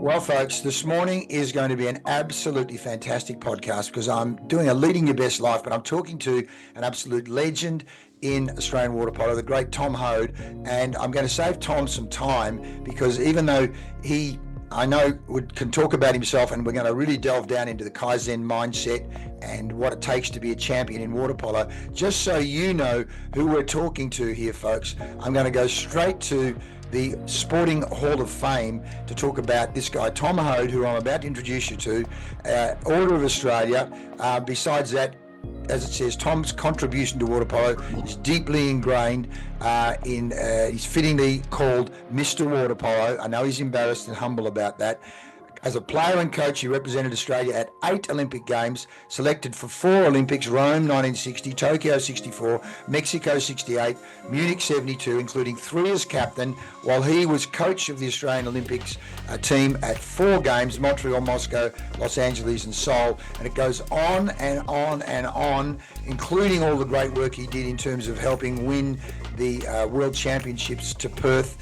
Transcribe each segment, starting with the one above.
Well, folks, this morning is going to be an absolutely fantastic podcast because I'm doing a Leading Your Best Life, but I'm talking to an absolute legend in Australian water polo, the great Tom Hoad. And I'm going to save Tom some time because even though I know, can talk about himself, and we're going to really delve down into the Kaizen mindset and what it takes to be a champion in water polo. Just so you know who we're talking to here, folks, I'm going to go straight to the Sporting Hall of Fame to talk about this guy, Tom Hoad, who I'm about to introduce you to, Order of Australia. Besides that, as it says, Tom's contribution to water polo is deeply ingrained he's fittingly called Mr. Water Polo. I know he's embarrassed and humble about that. As a player and coach, he represented Australia at 8 Olympic Games, selected for 4 Olympics: Rome 1960, Tokyo 64, Mexico 68, Munich 72, including 3 as captain, while he was coach of the Australian Olympics team at 4 games: Montreal, Moscow, Los Angeles and Seoul. And it goes on and on and on, including all the great work he did in terms of helping win the World Championships to Perth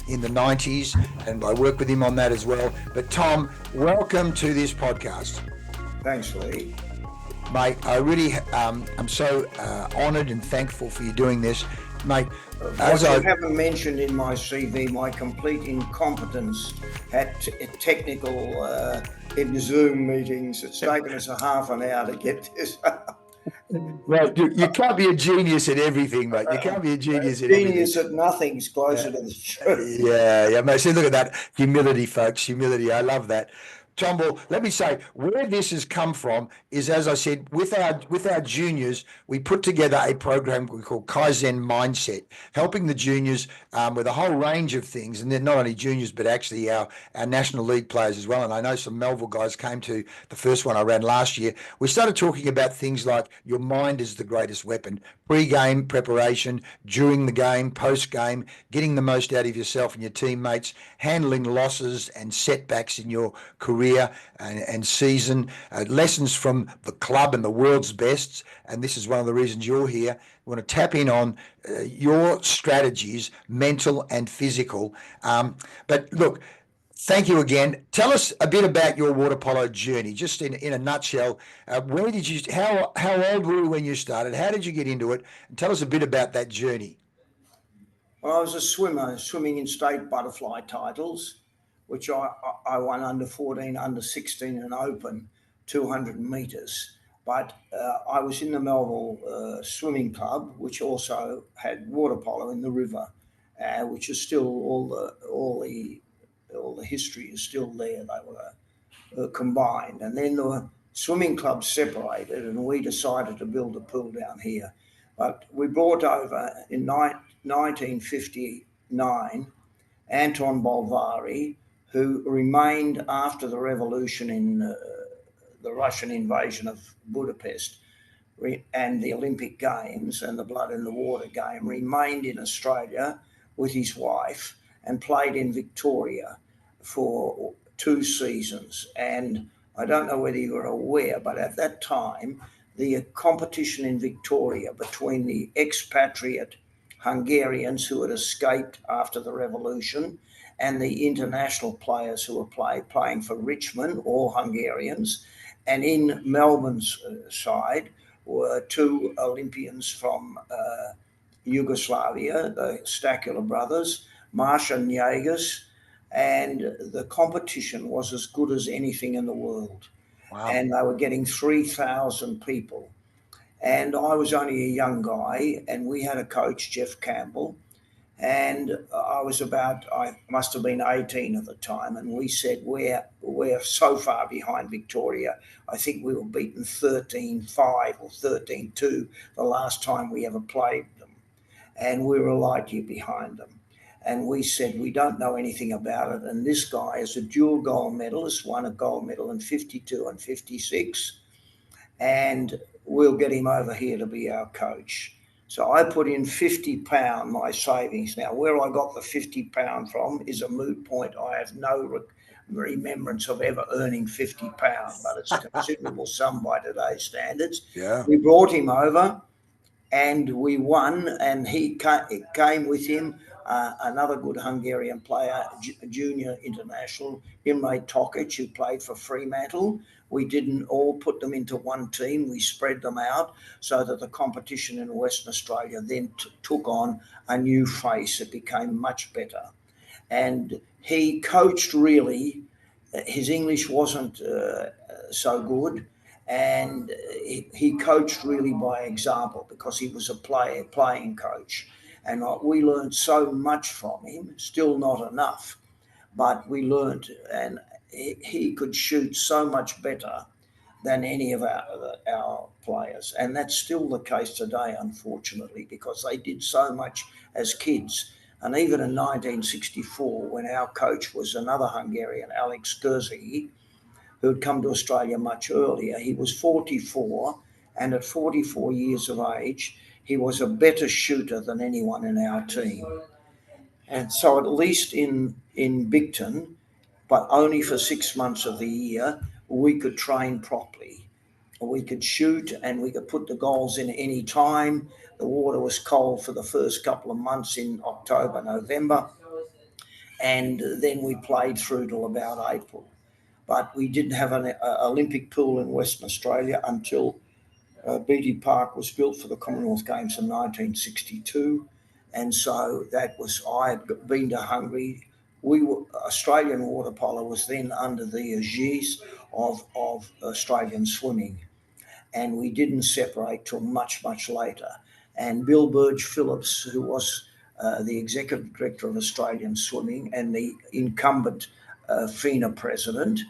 in the 90s, and I worked with him on that as well. But Tom, welcome to this podcast. Thanks, Lee. Mate, I really I'm so honoured and thankful for you doing this. Mate, as I haven't mentioned in my CV, my complete incompetence at technical in Zoom meetings. It's taken us a half an hour to get this up. Well, you can't be a genius at everything, mate. You can't be a genius at everything. Genius at nothing's closer to the truth. Yeah, mate. See, look at that humility, folks. Humility. I love that. Tom, well, let me say where this has come from is, as I said, with our juniors, we put together a program we call Kaizen Mindset, helping the juniors with a whole range of things, and they're not only juniors but actually our National League players as well. And I know some Melville guys came to the first one I ran last year. We started talking about things like your mind is the greatest weapon, pre-game preparation, during the game, post-game, getting the most out of yourself and your teammates, handling losses and setbacks in your career and season, lessons from the club and the world's bests. And this is one of the reasons you're here. We want to tap in on your strategies, mental and physical. But look, thank you again. Tell us a bit about your water polo journey, just in a nutshell. Where did you? How old were you when you started? How did you get into it? And tell us a bit about that journey. Well, I was a swimmer, swimming in state butterfly titles, which I won under 14, under 16 and open, 200 metres. But I was in the Melville Swimming Club, which also had water polo in the river, which is still all the history is still there. They were combined. And then the swimming club separated and we decided to build a pool down here. But we brought over in 1959 Anton Bolvari, who remained after the revolution in the Russian invasion of Budapest and the Olympic Games and the blood in the water game, remained in Australia with his wife and played in Victoria for 2 seasons. And I don't know whether you were aware, but at that time, the competition in Victoria between the expatriate Hungarians who had escaped after the revolution and the international players who were playing for Richmond, all Hungarians. And in Melbourne's side were 2 Olympians from Yugoslavia, the Stakula brothers, Marsha and Jaegers, and the competition was as good as anything in the world. Wow. And they were getting 3,000 people. And I was only a young guy, and we had a coach, Jeff Campbell, and I must have been 18 at the time, and we said, we're so far behind Victoria. I think we were beaten 13-5 or 13-2 the last time we ever played them, and we were a light year behind them. And we said, we don't know anything about it, and this guy is a dual gold medalist, won a gold medal in 52 and 56, and we'll get him over here to be our coach. So I put in £50, my savings. Now, where I got the £50 from is a moot point. I have no remembrance of ever earning £50, but it's a considerable sum by today's standards. Yeah. We brought him over and we won, and he came with him another good Hungarian player, junior international, Imre Tokic, who played for Fremantle. We didn't all put them into one team. We spread them out so that the competition in Western Australia then took on a new face. It became much better. And he coached really. His English wasn't so good, and he coached really by example because he was a playing coach. And we learned so much from him, still not enough, but we learned, and he could shoot so much better than any of our players. And that's still the case today, unfortunately, because they did so much as kids. And even in 1964, when our coach was another Hungarian, Alex Gerzi, who had come to Australia much earlier, he was 44, and at 44 years of age, he was a better shooter than anyone in our team. And so, at least in Bigton, but only for 6 months of the year, we could train properly. We could shoot and we could put the goals in any time. The water was cold for the first couple of months in October, November, and then we played through till about April. But we didn't have an Olympic pool in Western Australia until Beatty Park was built for the Commonwealth Games in 1962. And so that was, I had been to Hungary. Australian water polo was then under the aegis of Australian swimming. And we didn't separate till much, much later. And Bill Burge Phillips, who was the executive director of Australian swimming and the incumbent FINA president,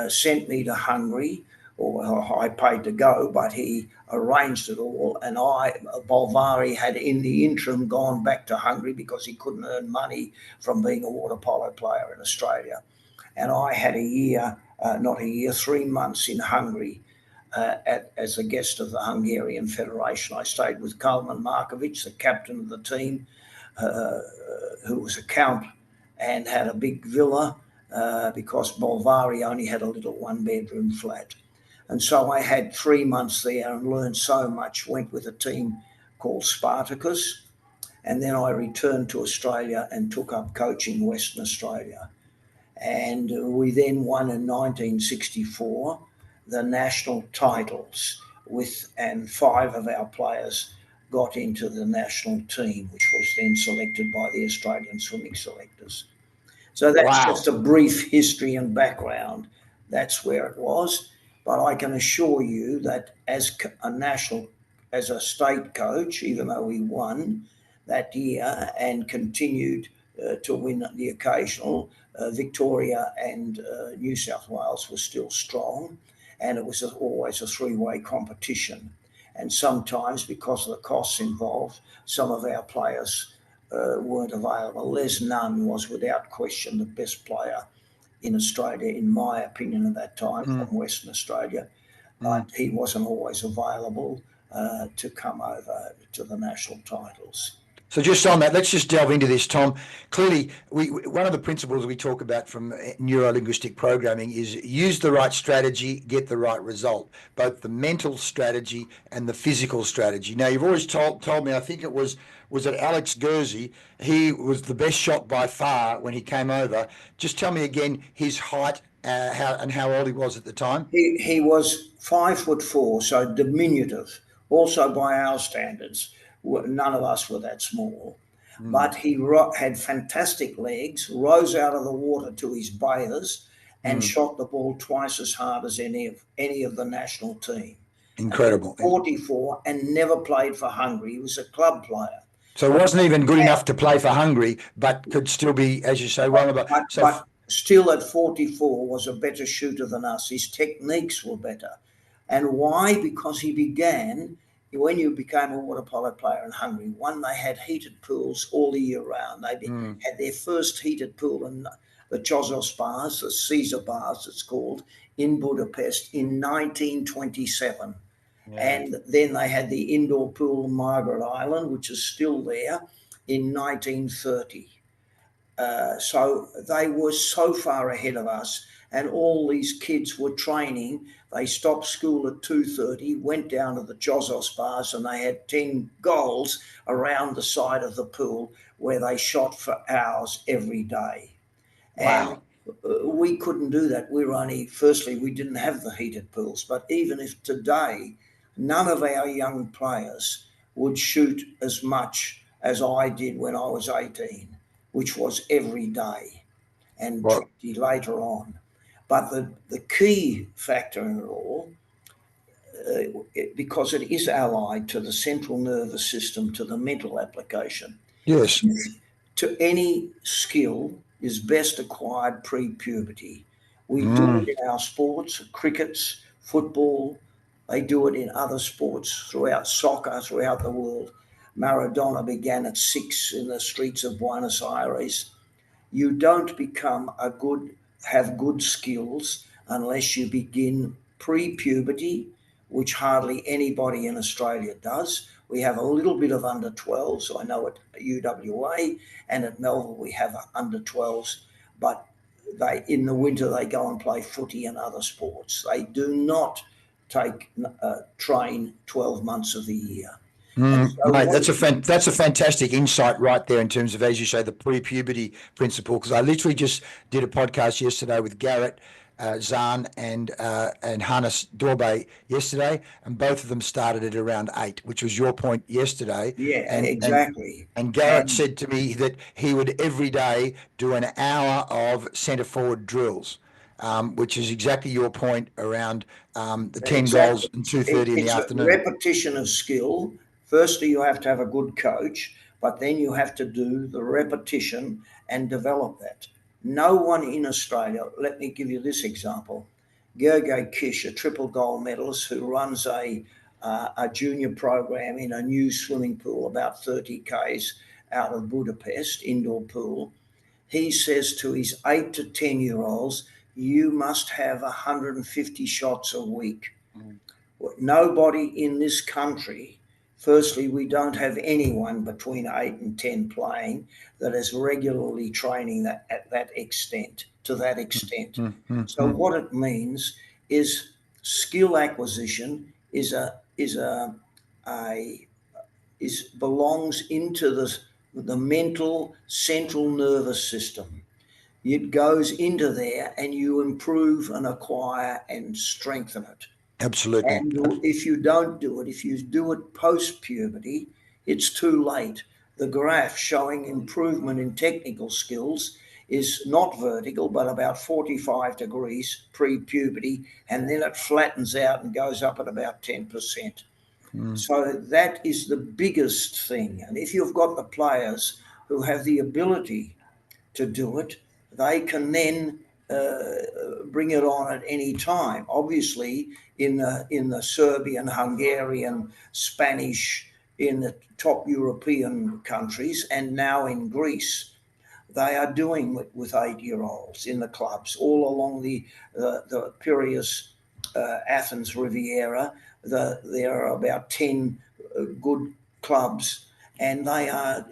sent me to Hungary, or I paid to go, but he arranged it all. And Bolvari had in the interim gone back to Hungary because he couldn't earn money from being a water polo player in Australia. And I had 3 months in Hungary as a guest of the Hungarian Federation. I stayed with Kalman Markovic, the captain of the team, who was a count and had a big villa because Bolvari only had a little one-bedroom flat. And so I had 3 months there and learned so much, went with a team called Spartacus, and then I returned to Australia and took up coaching Western Australia. And we then won in 1964 the national titles and 5 of our players got into the national team, which was then selected by the Australian swimming selectors. So that's just a brief history and background. That's where it was. But I can assure you that as a state coach, even though we won that year and continued to win the occasional, Victoria and New South Wales were still strong, and it was always a 3-way competition. And sometimes, because of the costs involved, some of our players weren't available. Les Nunn was without question the best player in Australia, in my opinion, at that time, from Western Australia. But he wasn't always available to come over to the national titles. So just on that, let's just delve into this, Tom. Clearly, one of the principles we talk about from neuro-linguistic programming is use the right strategy, get the right result, both the mental strategy and the physical strategy. Now, you've always told me, I think it was it Alex Gerzi, he was the best shot by far when he came over. Just tell me again his height how old he was at the time. He was 5'4", so diminutive, also by our standards. None of us were that small, but he had fantastic legs, rose out of the water to his bathers, and shot the ball twice as hard as any of the national team. Incredible. 44 and never played for Hungary. He was a club player. So it wasn't even good enough to play for Hungary, but could still be, as you say, one of the... But still at 44 was a better shooter than us. His techniques were better. And why? Because he began... When you became a water polo player in Hungary, they had heated pools all the year round. They had their first heated pool in the Chozos bars, the Caesar bars it's called, in Budapest in 1927. Yeah. And then they had the indoor pool on Margaret Island, which is still there, in 1930. So they were so far ahead of us, and all these kids were training. They stopped school at 2:30, went down to the Chozos bars, and they had 10 goals around the side of the pool where they shot for hours every day. And Wow. we couldn't do that. Firstly, we didn't have the heated pools. But even if today, none of our young players would shoot as much as I did when I was 18, which was every day, and Well, 20 later on. But the key factor in it all, because it is allied to the central nervous system, to the mental application, yes. to any skill is best acquired pre-puberty. We do Mm. it in our sports, crickets, football. They do it in other sports throughout soccer, throughout the world. Maradona began at 6 in the streets of Buenos Aires. You don't have good skills unless you begin pre-puberty, which hardly anybody in Australia does. We have a little bit of under 12s. I know at UWA and at Melville we have under 12s, but in the winter they go and play footy and other sports. They do not train 12 months of the year. And so Mate, that's a fantastic insight right there in terms of, as you say, the pre-puberty principle. Because I literally just did a podcast yesterday with Garrett Zahn and Hannes Dorbe yesterday, and both of them started at around 8, which was your point yesterday. yeah, And exactly. Garrett And said to me that he would every day do an hour of centre forward drills, which is exactly your point around the 10 exactly. goals and 2:30 in the It's a afternoon. repetition of skill. Firstly, you have to have a good coach, but then you have to do the repetition and develop that. No one in Australia, let me give you this example. Gergely Kish, a triple gold medalist who runs a junior program in a new swimming pool about 30 k's out of Budapest, indoor pool. He says to his 8 to 10-year-olds, you must have 150 shots a week. Nobody in this country, firstly, we don't have anyone between 8 and 10 playing that is regularly training at that extent, to that extent. So Mm-hmm. what it means is skill acquisition belongs into the mental central nervous system. It goes into there and you improve and acquire and strengthen it. Absolutely. And if you don't do it, if you do it post puberty, it's too late. The graph showing improvement in technical skills is not vertical, but about 45 degrees pre puberty, and then it flattens out and goes up at about 10%. So that is the biggest thing. And if you've got the players who have the ability to do it, they can then bring it on at any time. Obviously, in the Serbian, Hungarian, Spanish, in the top European countries, and now in Greece, they are doing it with 8-year-olds in the clubs all along the Piraeus, Athens Riviera. There are about 10 good clubs, and they are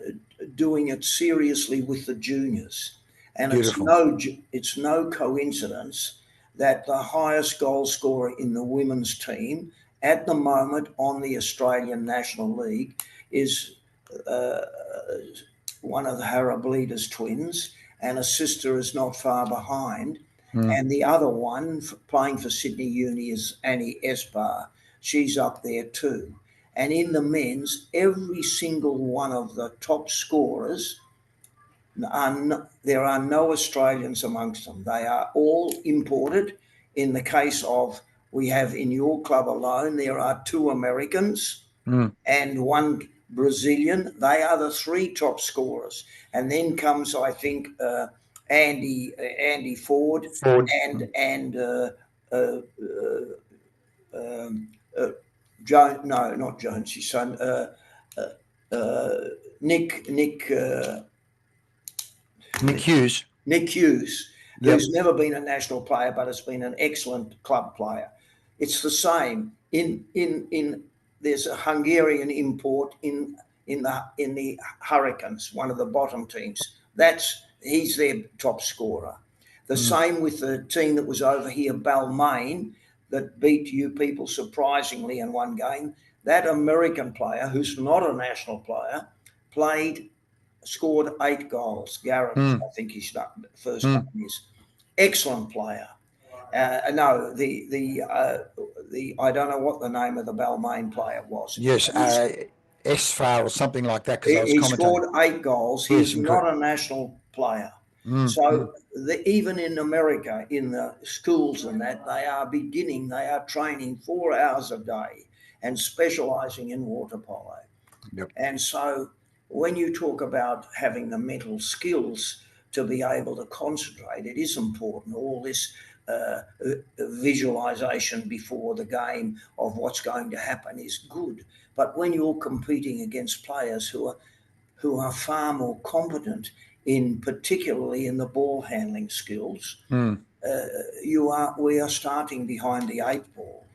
doing it seriously with the juniors. And Beautiful. it's no coincidence that the highest goal scorer in the women's team at the moment on the Australian National League is uh, one of the Harablides twins, and a sister is not far behind. Mm. And the other one playing for Sydney Uni is Annie Esbar. She's up there too. And in the men's, every single one of the top scorers, there are no Australians amongst them. They are all imported. In the case of, we have in your club alone, there are 2 Americans Mm. and 1 Brazilian. They are the 3 top scorers. And then comes, I think, Andy Ford Forward. and uh, um, Joan. No, not Jones. His son. Nick. Nick Hughes. Nick Hughes, Yep. who's never been a national player but has been an excellent club player. It's the same. In there's a Hungarian import in the Hurricanes, one of the bottom teams. He's their top scorer. The same with the team that was over here, Balmain, that beat you people surprisingly in one game. That American player, who's not a national player, played scored 8 goals. Garrett, I think his first name is. Excellent player. No, the I don't know what the name of the Balmain player was. Yes, S-Far or something like that, because I was He commentating. scored 8 goals. Yes, He's not a national player. So even in America, in the schools and that, they are training 4 hours a day and specialising in water polo. Yep. And so when you talk about having the mental skills to be able to concentrate, it is important. All this visualization before the game of what's going to happen is good. But when you're competing against players who are far more competent in particularly in the ball handling skills, we are starting behind the 8 ball.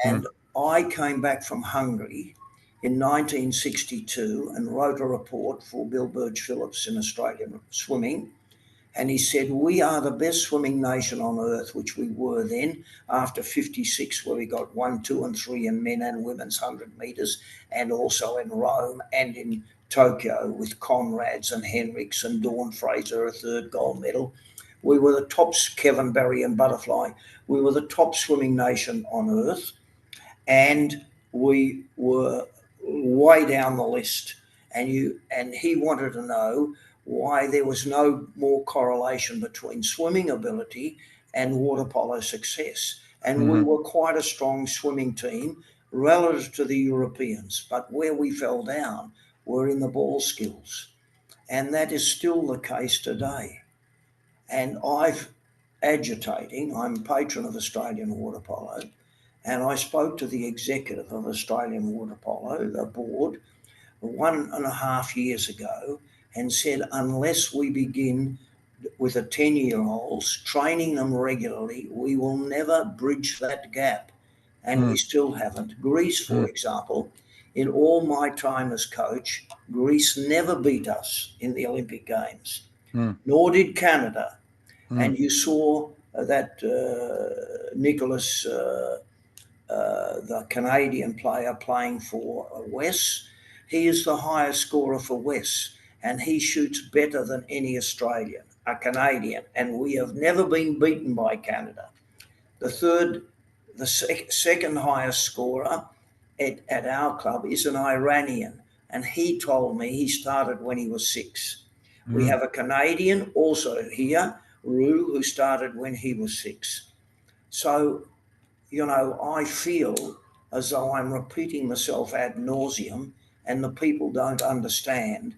And I came back from Hungary in 1962 and wrote a report for Bill Burge Phillips in Australian Swimming. And he said, we are the best swimming nation on earth, which we were then, after 56, where we got 1, 2, and 3 in men and women's 100 metres, and also in Rome and in Tokyo with Conrads and Henricks and Dawn Fraser, a 3rd gold medal. We were the top, Kevin Barry and butterfly. We were the top swimming nation on earth, and we were way down the list. And he wanted to know why there was no more correlation between swimming ability and water polo success. And we were quite a strong swimming team relative to the Europeans, but where we fell down were in the ball skills. And that is still the case today. And I'm patron of Australian Water Polo, and I spoke to the executive of Australian Water Polo, the board, 1.5 years ago, and said, unless we begin with the 10-year-olds, training them regularly, we will never bridge that gap. And we still haven't. Greece, for example, in all my time as coach, Greece never beat us in the Olympic Games, nor did Canada. And you saw that Nicholas, the Canadian player playing for Wes, he is the highest scorer for Wes, and he shoots better than any Australian, a Canadian, and we have never been beaten by Canada. The second highest scorer at our club is an Iranian, and he told me he started when he was 6. We have a Canadian also here, Rue, who started when he was 6. So, I feel as though I'm repeating myself ad nauseum, and the people don't understand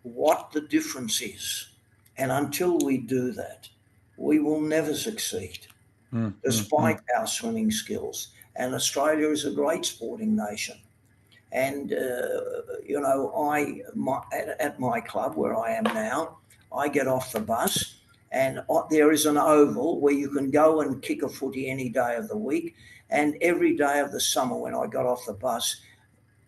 what the difference is. And until we do that, we will never succeed, despite our swimming skills. And Australia is a great sporting nation. And, at my club where I am now, I get off the bus and there is an oval where you can go and kick a footy any day of the week. And every day of the summer when I got off the bus,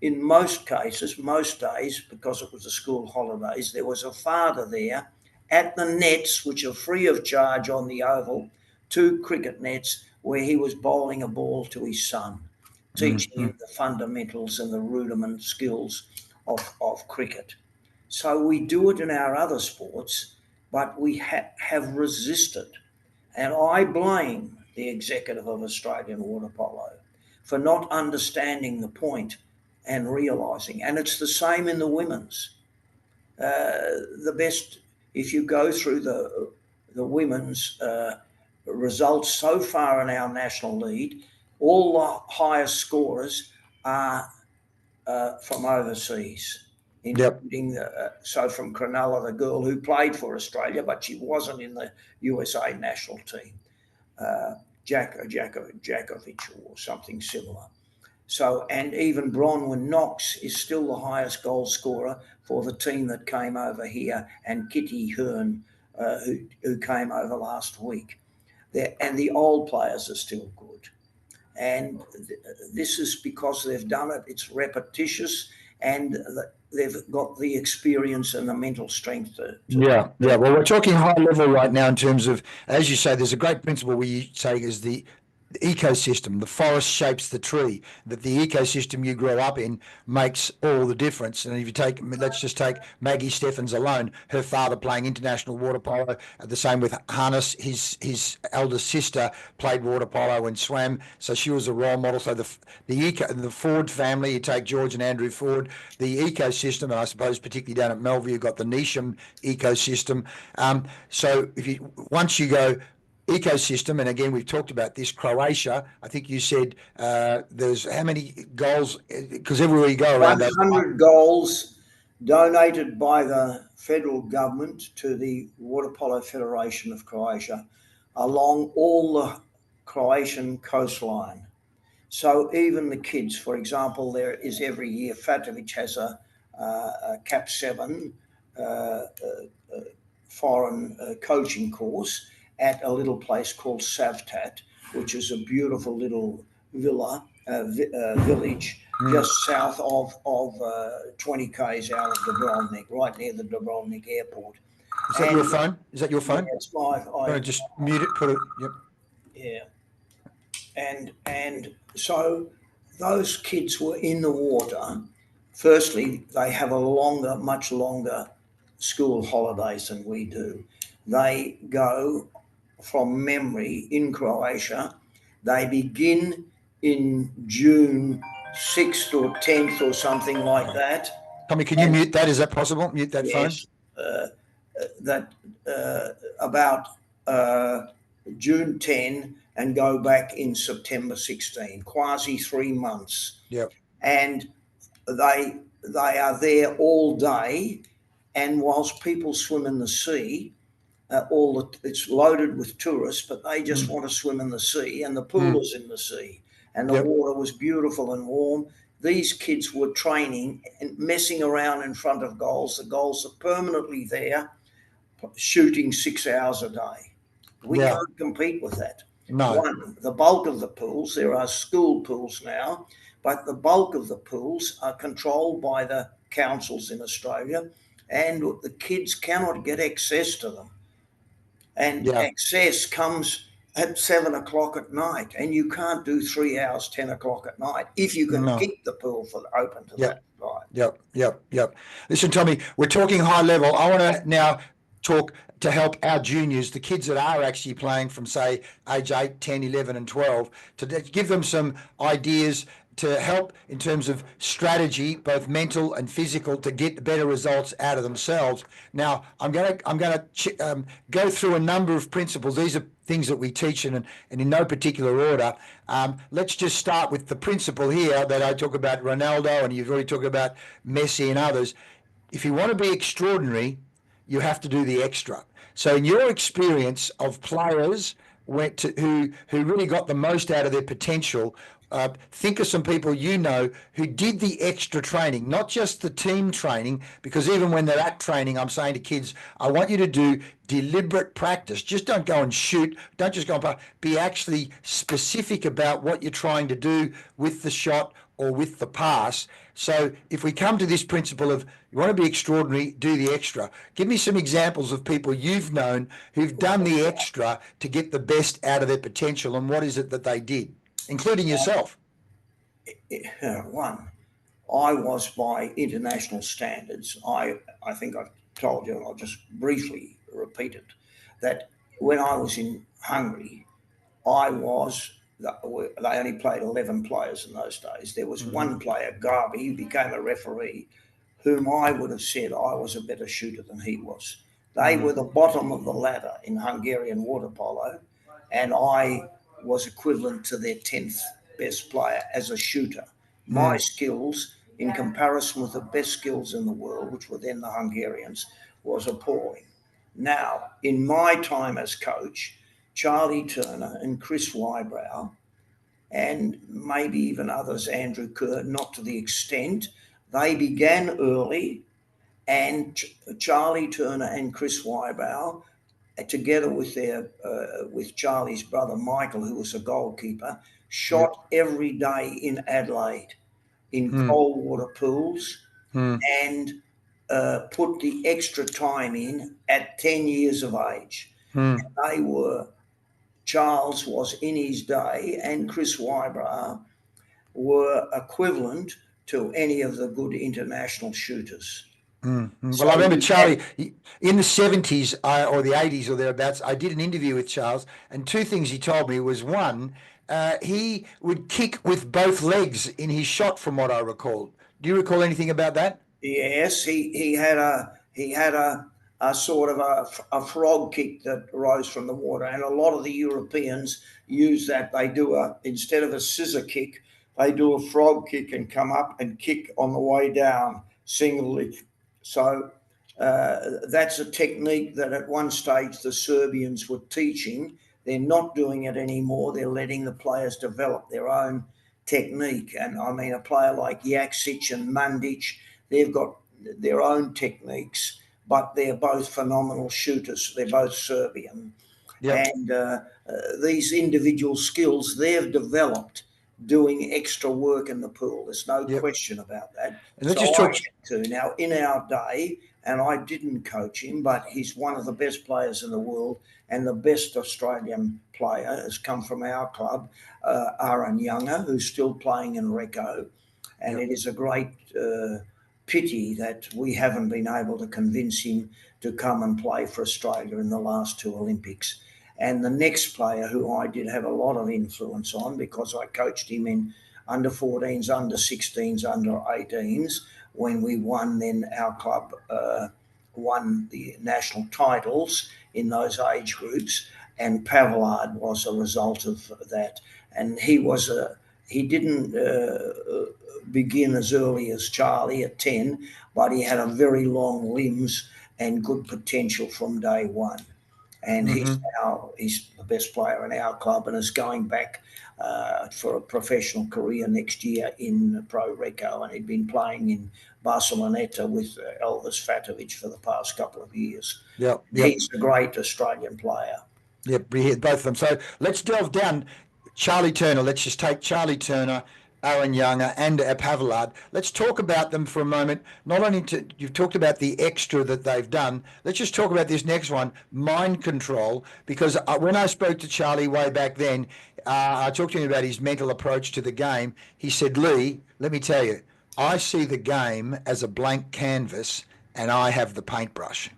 in most cases, most days, because it was the school holidays, there was a father there at the nets, which are free of charge on the oval, 2 cricket nets, where he was bowling a ball to his son, teaching him the fundamentals and the rudiment skills of cricket. So we do it in our other sports, but we have resisted. And I blame the executive of Australian Water Polo for not understanding the point and realising. And it's the same in the women's. The best, if you go through the women's results so far in our national lead, all the highest scorers are from overseas, including from Cronulla, the girl who played for Australia, but she wasn't in the USA national team, Djakovic or something similar. So, and even Bronwyn Knox is still the highest goal scorer for the team that came over here, and Kitty Hearn, who came over last week. And the old players are still good. And this is because they've done it. It's repetitious, and they've got the experience and the mental strength to Well, we're talking high level right now in terms of, as you say, there's a great principle we say is the ecosystem. The forest shapes the tree. That the ecosystem you grow up in makes all the difference. And if you take, let's just take Maggie Steffens alone, her father playing international water polo. The same with Hannes, his eldest sister played water polo and swam, so she was a role model. So the Ford family, you take George and Andrew Ford, the ecosystem, and I suppose particularly down at Melville, you've got the Neesham ecosystem. So if you once you go ecosystem, and again we've talked about this, Croatia, I think you said there's how many goals, because everywhere you go around those 100 goals donated by the federal government to the Water Polo Federation of Croatia along all the Croatian coastline. So even the kids, for example, there is every year Fatovic has a Cap 7 foreign coaching course at a little place called Savtat, which is a beautiful little village just south of 20 k's out of Dubrovnik, right near the Dubrovnik airport. Is that your phone? Is that your phone? Yeah, it's my. I'm going to just mute it. Put it. Yep. Yeah, and so those kids were in the water. Firstly, they have much longer school holidays than we do. They go from memory in Croatia. They begin in June 6th or 10th or something like that. Tommy, can you mute that? Is that possible? Mute that phone? Yes, about June 10 and go back in September 16, quasi 3 months. Yep. And they are there all day, and whilst people swim in the sea, it's loaded with tourists, but they just want to swim in the sea, and the pool is in the sea, and the water was beautiful and warm. These kids were training and messing around in front of goals. The goals are permanently there, shooting 6 hours a day. We can't compete with that. No. The bulk of the pools, there are school pools now, but the bulk of the pools are controlled by the councils in Australia, and the kids cannot get access to them. And access comes at 7 o'clock at night, and you can't do 3 hours, 10 o'clock at night if you can keep the pool open to that time. Yep. Listen, Tommy, we're talking high level. I want to now talk to help our juniors, the kids that are actually playing from, say, age 8, 10, 11, and 12, to give them some ideas to help in terms of strategy, both mental and physical, to get better results out of themselves. Now, I'm going to go through a number of principles. These are things that we teach and in no particular order. Let's just start with the principle here that I talk about Ronaldo, and you've already talked about Messi and others. If you want to be extraordinary, you have to do the extra. So in your experience of players who really got the most out of their potential, think of some people you know who did the extra training, not just the team training, because even when they're at training, I'm saying to kids, I want you to do deliberate practice. Just don't go and shoot. Don't just go and be actually specific about what you're trying to do with the shot or with the pass. So if we come to this principle of you want to be extraordinary, do the extra. Give me some examples of people you've known who've done the extra to get the best out of their potential, and what is it that they did, including yourself? One, I was by international standards. I think I've told you, and I'll just briefly repeat it, that when I was in Hungary, they only played 11 players in those days. There was one player, Garbi, who became a referee, whom I would have said I was a better shooter than he was. They were the bottom of the ladder in Hungarian water polo, and I was equivalent to their 10th best player as a shooter. My skills, in comparison with the best skills in the world, which were then the Hungarians, was appalling. Now, in my time as coach, Charlie Turner and Chris Wybrow, and maybe even others, Andrew Kerr, not to the extent, they began early, and Charlie Turner and Chris Wybrow, together with Charlie's brother Michael, who was a goalkeeper, shot every day in Adelaide in cold water pools and put the extra time in at 10 years of age. And they were Charles was in his day, and Chris Wybrow were equivalent to any of the good international shooters. Mm-hmm. So Well, I remember he Charlie in the 70s or the 80s or thereabouts. I did an interview with Charles, and two things he told me was one, he would kick with both legs in his shot, from what I recall. Do you recall anything about that? yes, he had a sort of a frog kick that rose from the water, and a lot of the Europeans use that. They do instead of a scissor kick, they do a frog kick and come up and kick on the way down singly. So that's a technique that at one stage the Serbians were teaching. They're not doing it anymore. They're letting the players develop their own technique. And I mean, a player like Jaksic and Mandic, they've got their own techniques, but they're both phenomenal shooters. They're both Serbian. Yep. And these individual skills they've developed doing extra work in the pool. There's no Yep. question about that. And let's So just I talk. had to. Now, in our day, and I didn't coach him, but he's one of the best players in the world, and the best Australian player has come from our club, Aaron Younger, who's still playing in Recco. And Yep. it is a great pity that we haven't been able to convince him to come and play for Australia in the last two Olympics. And the next player who I did have a lot of influence on, because I coached him in under 14s, under 16s, under 18s, when we won, then our club won the national titles in those age groups. And Pavlard was a result of that. And he didn't begin as early as Charlie at 10, but he had a very long limbs and good potential from day one. And Mm-hmm. he's the best player in our club and is going back for a professional career next year in Pro Recco, and he'd been playing in Barceloneta with Elvis Fatovic for the past couple of years. Yep. Yep. He's a great Australian player. Yep. We hit both of them. So let's delve down. Charlie Turner. Let's just take Charlie Turner, Aaron Younger, and Pavlard. Let's talk about them for a moment. Not only you've talked about the extra that they've done. Let's just talk about this next one, mind control. Because when I spoke to Charlie way back then, I talked to him about his mental approach to the game. He said, "Lee, let me tell you, I see the game as a blank canvas, and I have the paintbrush."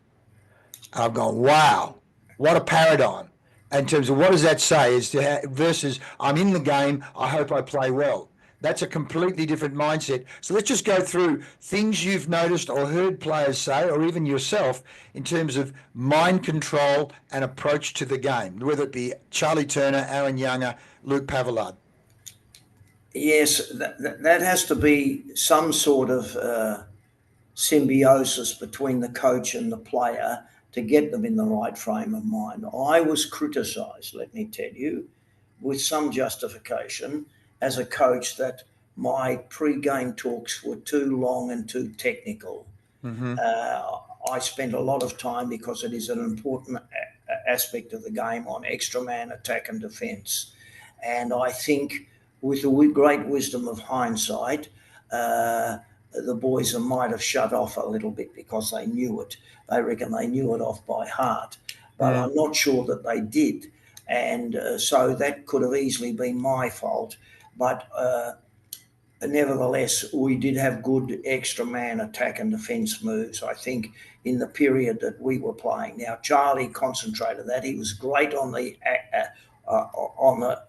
And I've gone, wow, what a paradigm. In terms of what does that say versus I'm in the game, I hope I play well. That's a completely different mindset. So let's just go through things you've noticed or heard players say, or even yourself, in terms of mind control and approach to the game, whether it be Charlie Turner, Aaron Younger, Luke Pavlard. Yes, that has to be some sort of symbiosis between the coach and the player to get them in the right frame of mind. I was criticised, let me tell you, with some justification as a coach that my pre-game talks were too long and too technical. Mm-hmm. I spent a lot of time, because it is an important aspect of the game, on extra man attack and defence. And I think with the great wisdom of hindsight, the boys might have shut off a little bit because they knew it. They reckon they knew it off by heart, but I'm not sure that they did. And so that could have easily been my fault. But nevertheless, we did have good extra man attack and defence moves, I think, in the period that we were playing. Now, Charlie concentrated that. He was great on the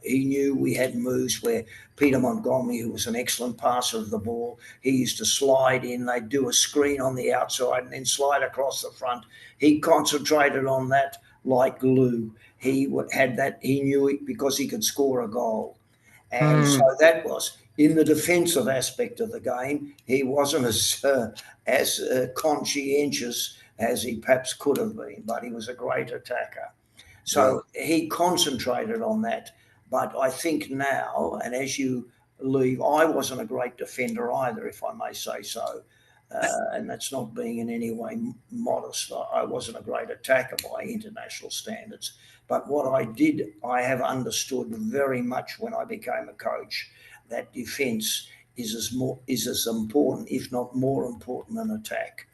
he knew we had moves where Peter Montgomery, who was an excellent passer of the ball, he used to slide in. They'd do a screen on the outside and then slide across the front. He concentrated on that like glue. He had that. He knew it because he could score a goal. And so that was in the defensive aspect of the game. He wasn't as conscientious as he perhaps could have been, but he was a great attacker. So he concentrated on that. But I think now, and as you leave, I wasn't a great defender either, if I may say so. And that's not being in any way modest. I wasn't a great attacker by international standards. But what I did, I have understood very much when I became a coach, that defence is as important, if not more important, than attack.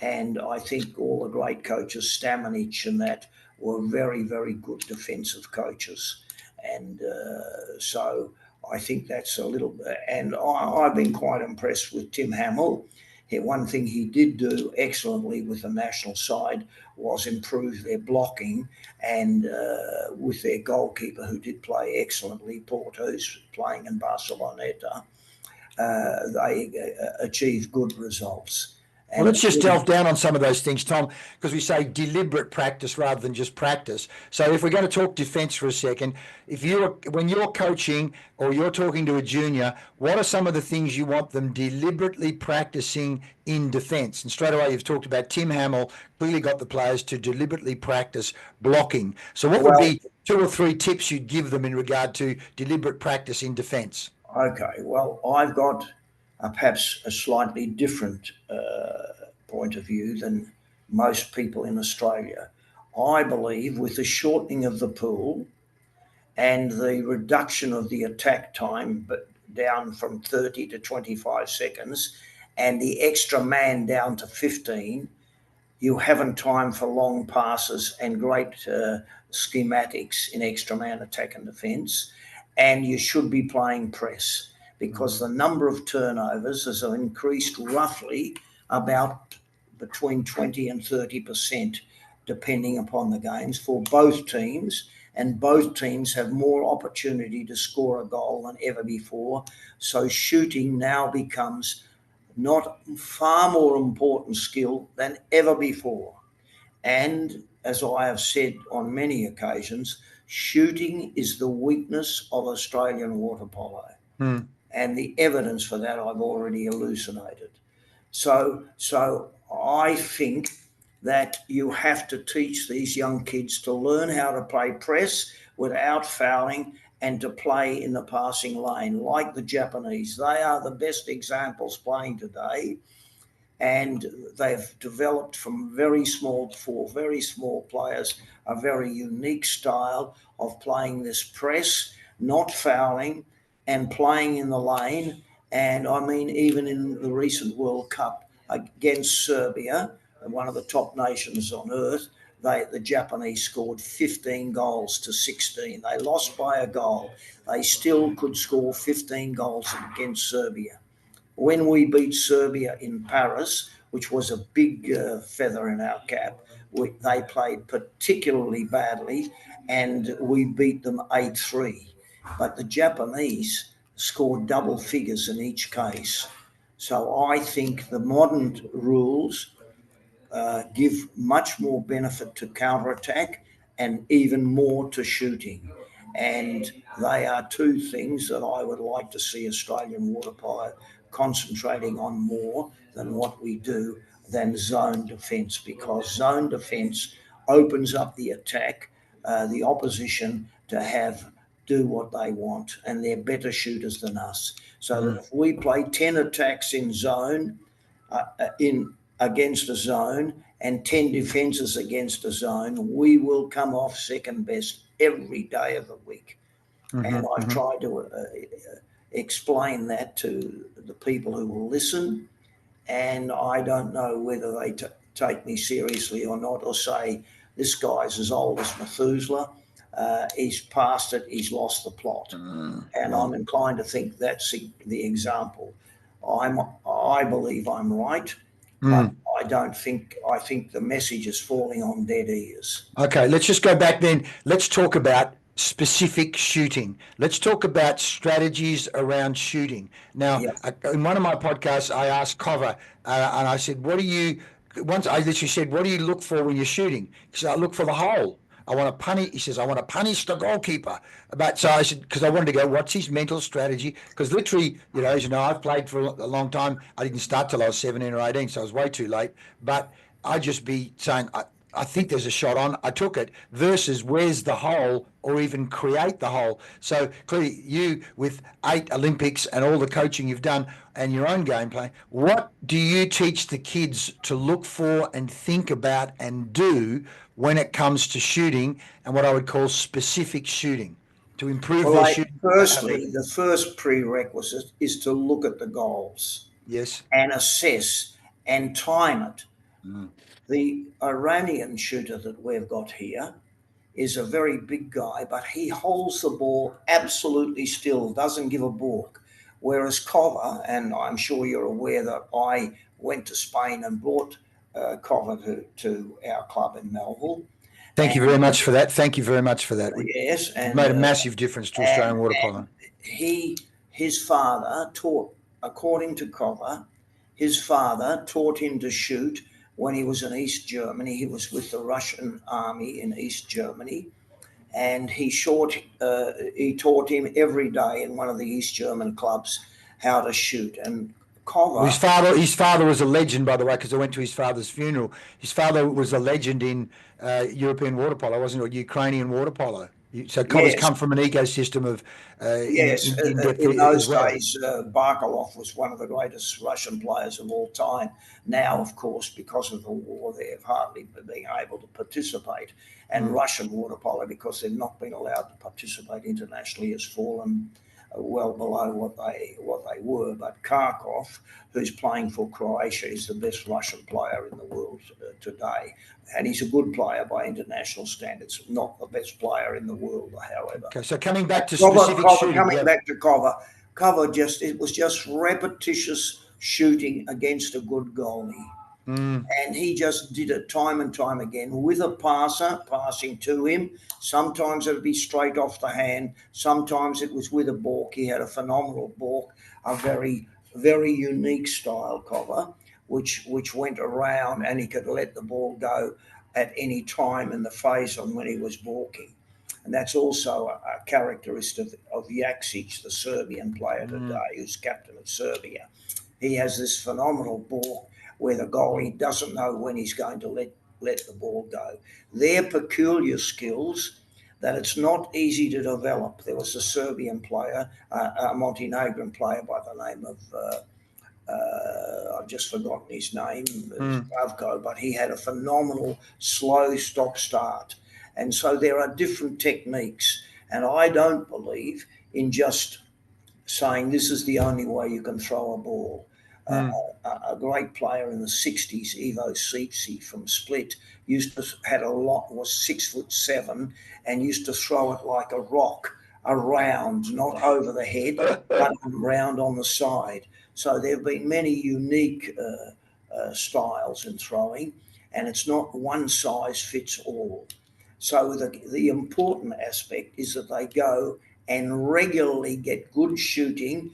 And I think all the great coaches, Stamanic and that, were very, very good defensive coaches. And so I think that's a little bit, and I've been quite impressed with Tim Hamill. One thing he did do excellently with the national side was improve their blocking, and with their goalkeeper, who did play excellently, Porto, who's playing in Barceloneta, they achieved good results. Well, And let's just delve down on some of those things, Tom, because we say deliberate practice rather than just practice. So if we're going to talk defence for a second, when you're coaching or you're talking to a junior, what are some of the things you want them deliberately practicing in defence? And straight away you've talked about Tim Hamill clearly got the players to deliberately practice blocking. So what would be 2 or 3 tips you'd give them in regard to deliberate practice in defence? Okay, well, I've got perhaps a slightly different point of view than most people in Australia. I believe with the shortening of the pool and the reduction of the attack time, but down from 30 to 25 seconds, and the extra man down to 15, you haven't time for long passes and great schematics in extra man attack and defence, and you should be playing press because the number of turnovers has increased roughly about between 20 and 30%, depending upon the games for both teams. And both teams have more opportunity to score a goal than ever before. So shooting now becomes not far more important skill than ever before. And as I have said on many occasions, shooting is the weakness of Australian water polo. And the evidence for that I've already elucidated. So I think that you have to teach these young kids to learn how to play press without fouling and to play in the passing lane like the Japanese. They are the best examples playing today, and they've developed from very small players a very unique style of playing this press, not fouling, and playing in the lane. And I mean, even in the recent World Cup against Serbia, one of the top nations on earth, the Japanese scored 15 goals to 16. They lost by a goal. They still could score 15 goals against Serbia. When we beat Serbia in Paris, which was a big feather in our cap, they played particularly badly, and we beat them 8-3. But the Japanese scored double figures in each case. So I think the modern rules give much more benefit to counterattack and even more to shooting. And they are two things that I would like to see Australian water polo concentrating on more than what we do than zone defence, because zone defence opens up the attack, the opposition to do what they want, and they're better shooters than us. So that if we play 10 attacks in zone, in against a zone, and 10 defences against a zone, we will come off second best every day of the week. And I've tried to explain that to the people who will listen, and I don't know whether they take me seriously or not, or say, this guy's as old as Methuselah, he's past it, he's lost the plot. And I'm inclined to think that's the example. I believe I'm right, but I think the message is falling on dead ears. Okay, let's just go back then. Let's talk about specific shooting. Let's talk about strategies around shooting. Now, in one of my podcasts, I asked Cover, and I said, once I literally said, what do you look for when you're shooting? He said, I look for the hole. I want to punish. He says, I want to punish the goalkeeper. So I said, because I wanted to go, what's his mental strategy? Because literally, as you know, I've played for a long time. I didn't start till I was 17 or 18, so I was way too late. But I'd just be saying, I think there's a shot on, I took it, versus where's the hole, or even create the hole. So clearly you, with 8 Olympics and all the coaching you've done and your own gameplay, what do you teach the kids to look for and think about and do when it comes to shooting and what I would call specific shooting to improve their shooting? Firstly, the first prerequisite is to look at the goals. Yes. And assess and time it. The Iranian shooter that we've got here is a very big guy, but he holds the ball absolutely still, doesn't give a balk. Whereas Cover, and I'm sure you're aware that I went to Spain and brought Cover to our club in Melville. Thank you very much for that. Thank you very much for that. Yes, It made a massive difference to Australian water polo. His father taught, according to Cover, his father taught him to shoot when he was in East Germany. He was with the Russian army in East Germany, and he taught him every day in one of the East German clubs how to shoot. And Cover, well, his father was a legend, by the way, because I went to his father's funeral. His father was a legend in European water polo, wasn't it? Or Ukrainian water polo. So Cover's yes, come from an ecosystem of yes, in depth in as those well. days, Barkalov was one of the greatest Russian players of all time. Now, of course, because of the war, they've hardly been able to participate. And Russian water polo, because they've not been allowed to participate internationally, has fallen well below what they were. But Kharkov, who's playing for Croatia, is the best Russian player in the world today. And he's a good player by international standards, not the best player in the world, however. Okay, so coming back to specific shooting. Coming back to Cover, it was just repetitious shooting against a good goalie. And he just did it time and time again with a passer passing to him. Sometimes it would be straight off the hand. Sometimes it was with a balk. He had a phenomenal balk, a very, very unique style Cover, which went around, and he could let the ball go at any time in the face on when he was balking. And that's also a characteristic of Jaksic, the Serbian player today, who's captain of Serbia. He has this phenomenal ball where the goalie doesn't know when he's going to let the ball go. They're peculiar skills that it's not easy to develop. There was a Serbian player, a Montenegrin player by the name of, I've just forgotten his name, Slavko, but he had a phenomenal slow stop-start. And so there are different techniques. And I don't believe in just saying this is the only way you can throw a ball. A great player in the 60s, Ivo Sipsi from Split, was 6'7", and used to throw it like a rock around, not over the head, but round on the side. So there have been many unique styles in throwing, and it's not one size fits all. So the important aspect is that they go and regularly get good shooting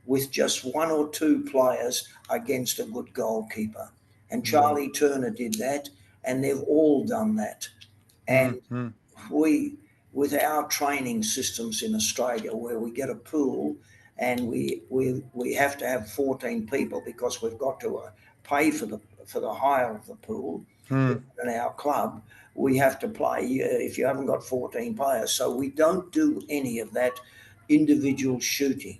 with just one or two players against a good goalkeeper. And Charlie Turner did that, and they've all done that. And with our training systems in Australia, where we get a pool and we have to have 14 people because we've got to pay for the hire of the pool in our club, we have to play if you haven't got 14 players. So we don't do any of that individual shooting,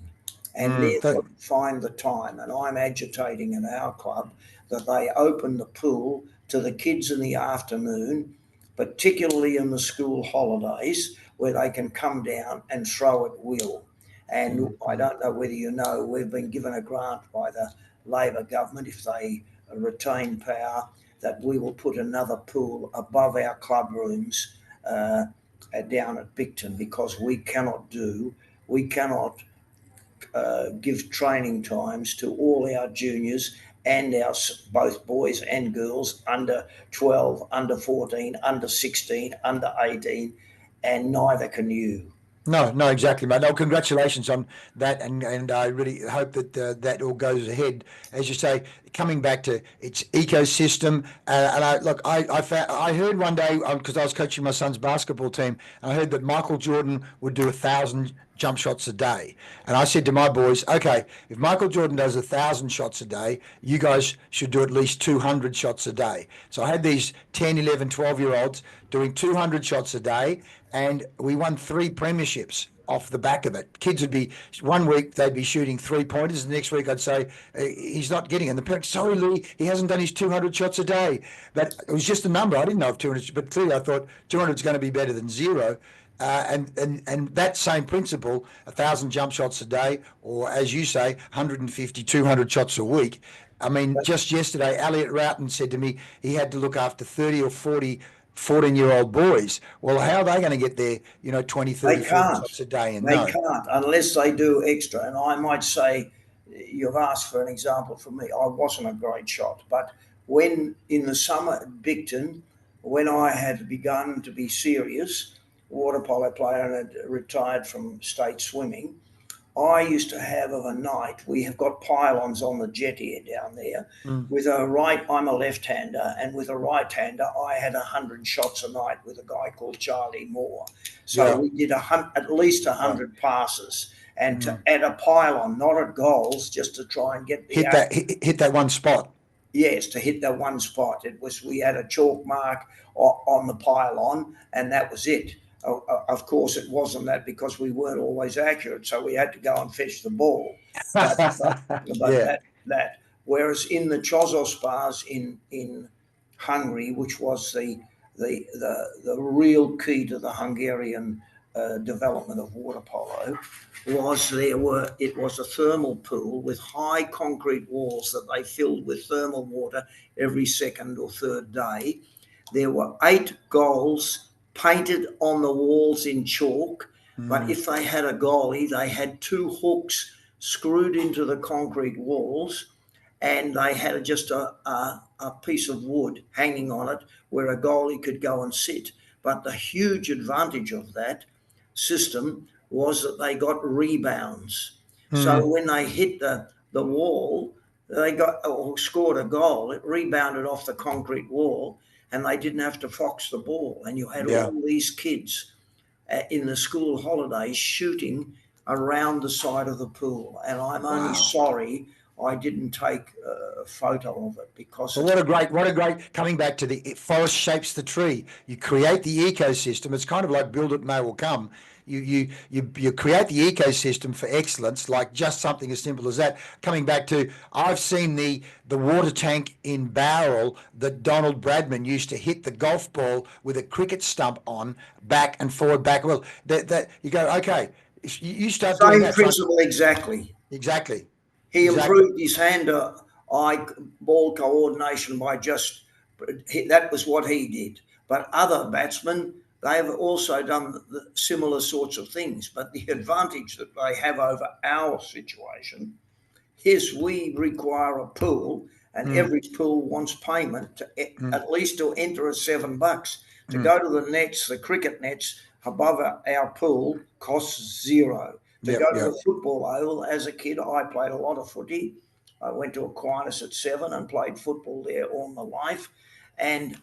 and therefore find the time. And I'm agitating in our club that they open the pool to the kids in the afternoon, particularly in the school holidays, where they can come down and throw at will. And I don't know whether you know, we've been given a grant by the Labor government, if they retain power, that we will put another pool above our club rooms down at Bicton, because we cannot give training times to all our juniors and our both boys and girls under 12, under 14, under 16, under 18, and neither can you. No, exactly, mate. No, congratulations on that, and I really hope that that all goes ahead. As you say, coming back to its ecosystem, and I heard one day, because I was coaching my son's basketball team, and I heard that Michael Jordan would do 1,000 jump shots a day, and I said to my boys, okay, if Michael Jordan does 1,000 shots a day, you guys should do at least 200 shots a day. So I had these 10, 11, 12-year-olds doing 200 shots a day, and we won 3 premierships off the back of it. Kids would be, one week they'd be shooting 3-pointers, the next week I'd say, he's not getting it. And the parents, sorry, Lee, he hasn't done his 200 shots a day. But it was just a number. I didn't know if 200, but clearly I thought 200 is going to be better than 0. And that same principle, 1,000 jump shots a day, or as you say, 150, 200 shots a week. I mean, just yesterday, Elliot Roughton said to me he had to look after 30 or 40 14-year-old boys. Well, how are they going to get their, 20, 30, They 40 can't. shots a day in? They No. can't unless they do extra. And I might say, you've asked for an example from me. I wasn't a great shot, but when in the summer at Bicton, when I had begun to be serious, water polo player and had retired from state swimming, I used to have of a night, we have got pylons on the jetty down there. Mm. With a right, I'm a left-hander, and with a right-hander, I had 100 shots a night with a guy called Charlie Moore. So Yeah. we did at least Yeah. 100 passes, and Mm. at a pylon, not at goals, just to try and get the Hit that one spot. yes, to hit that one spot. It was we had a chalk mark on the pylon, and that was it. Of course, it wasn't that because we weren't always accurate, so we had to go and fetch the ball. But Yeah. that whereas in the Chozos bars in Hungary, which was the real key to the Hungarian development of water polo, it was a thermal pool with high concrete walls that they filled with thermal water every second or third day. There were 8 goals painted on the walls in chalk, but if they had a goalie, they had 2 hooks screwed into the concrete walls, and they had just a piece of wood hanging on it where a goalie could go and sit. But the huge advantage of that system was that they got rebounds. So when they hit the wall, they got or scored a goal, it rebounded off the concrete wall, and they didn't have to fox the ball. And you had Yeah. all these kids in the school holidays shooting around the side of the pool. And I'm only sorry I didn't take a photo of it because Well, what a great, coming back to the forest shapes the tree. You create the ecosystem. It's kind of like build it and they will come. You create the ecosystem for excellence, like just something as simple as that. Coming back to, I've seen the water tank in Bowral that Donald Bradman used to hit the golf ball with a cricket stump on, back and forward, back. Well, that you go, okay, you start doing same that. principle exactly. Exactly. He Exactly. improved his hand-eye ball coordination by just that was what he did. But other batsmen, they have also done similar sorts of things. But the advantage that they have over our situation is we require a pool, and every pool wants payment to at least to enter us $7. To go to the nets, the cricket nets above our pool costs zero. To Yep. go to Yep. the football oval, as a kid, I played a lot of footy. I went to Aquinas at 7 and played football there all my life. And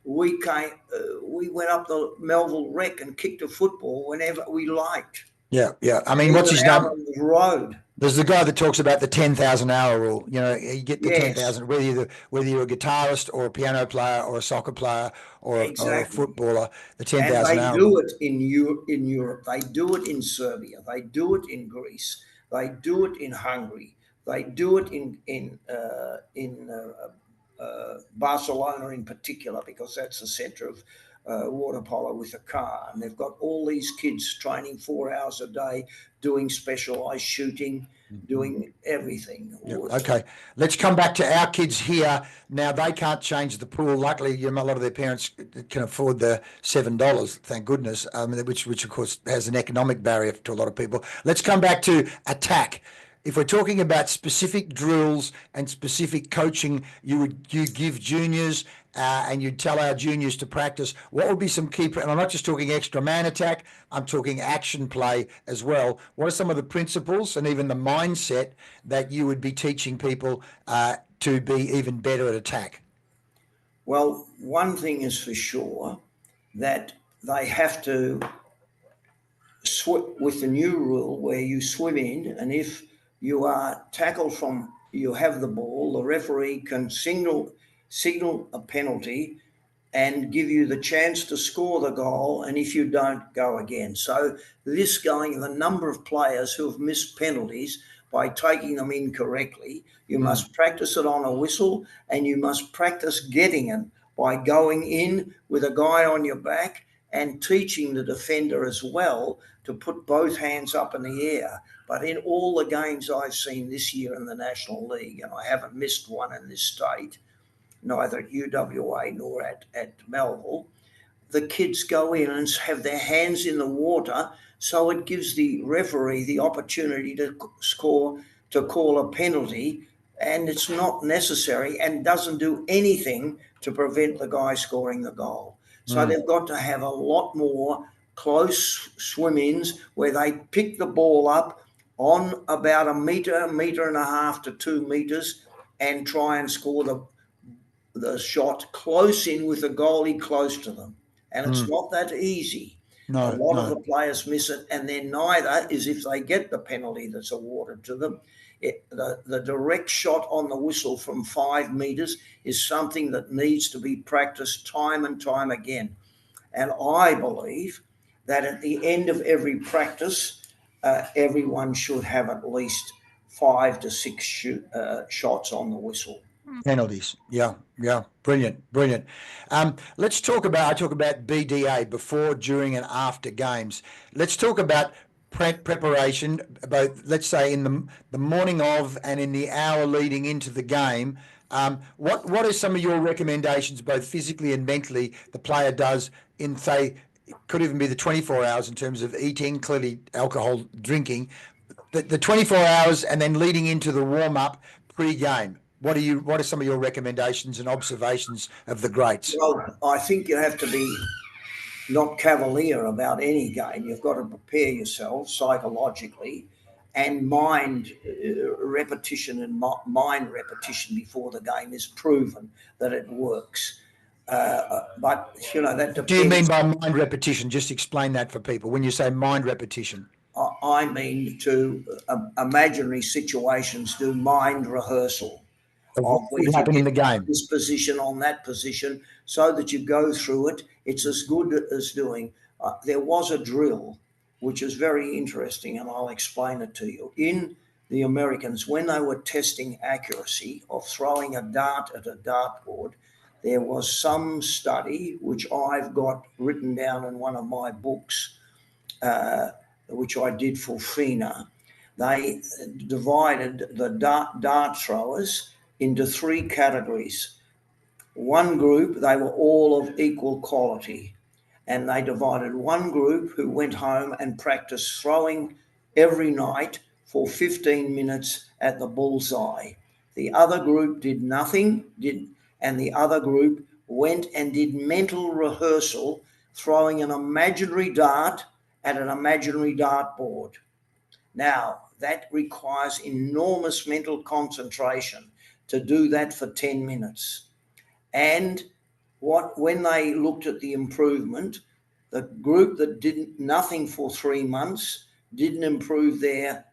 we went up the Melville Rec and kicked a football whenever we liked. Yeah. Yeah. I mean, Even what's his out name? on the road. There's the guy that talks about the 10,000 hour rule. You get the Yes, 10,000, whether you're a guitarist or a piano player or a soccer player or a exactly. footballer, the And 10,000 they hour do rule. it in Europe. They do it in Serbia. They do it in Greece. They do it in Hungary. They do it in Barcelona in particular, because that's the centre of water polo with a car. And they've got all these kids training 4 hours a day, doing specialised shooting, doing everything. Yeah, okay, let's come back to our kids here. Now they can't change the pool. Luckily, a lot of their parents can afford the $7. Thank goodness. Which of course has an economic barrier to a lot of people. Let's come back to attack. If we're talking about specific drills and specific coaching, you give juniors and you'd tell our juniors to practice. What would be some key? And I'm not just talking extra man attack. I'm talking action play as well. What are some of the principles and even the mindset that you would be teaching people to be even better at attack? Well, one thing is for sure, that they have to with the new rule where you swim in, and if you are tackled from you have the ball, the referee can signal a penalty and give you the chance to score the goal, and if you don't, go again. So this going, the number of players who have missed penalties by taking them incorrectly, you must practice it on a whistle, and you must practice getting it by going in with a guy on your back and teaching the defender as well to put both hands up in the air. But in all the games I've seen this year in the National League, and I haven't missed one in this state, neither at UWA nor at Melville, the kids go in and have their hands in the water, so it gives the referee the opportunity to call a penalty, and it's not necessary and doesn't do anything to prevent the guy scoring the goal. So they've got to have a lot more close swim-ins where they pick the ball up on about a metre and a half to 2 metres and try and score the shot close in with the goalie close to them. And it's not that easy. A lot of the players miss it, and then neither is if they get the penalty that's awarded to them. The direct shot on the whistle from 5 metres is something that needs to be practiced time and time again. And I believe that at the end of every practice, everyone should have at least 5 to 6 shots on the whistle. Penalties. Yeah. Brilliant. I talk about BDA, before, during, and after games. Let's talk about preparation, both, let's say, in the morning of and in the hour leading into the game. What are some of your recommendations, both physically and mentally, the player does in, say, it could even be the 24 hours in terms of eating, clearly alcohol drinking, the 24 hours and then leading into the warm-up pre-game? What are some of your recommendations and observations of the greats? Well, I think you have to be not cavalier about any game. You've got to prepare yourself psychologically and mind repetition before the game is proven that it works. But, that depends. Do you mean by mind repetition? Just explain that for people. When you say mind repetition. I mean to imaginary situations, do mind rehearsal of where you happen in the get game. this position on that position, so that you go through it. It's as good as doing. There was a drill which is very interesting, and I'll explain it to you. In the Americans, when they were testing accuracy of throwing a dart at a dartboard, there was some study which I've got written down in one of my books, which I did for FINA. They divided the dart throwers into 3 categories. One group, they were all of equal quality, and they divided one group who went home and practiced throwing every night for 15 minutes at the bullseye. The other group did nothing, and the other group went and did mental rehearsal, throwing an imaginary dart at an imaginary dartboard. Now, that requires enormous mental concentration to do that for 10 minutes. And when they looked at the improvement, the group that did nothing for 3 months didn't improve their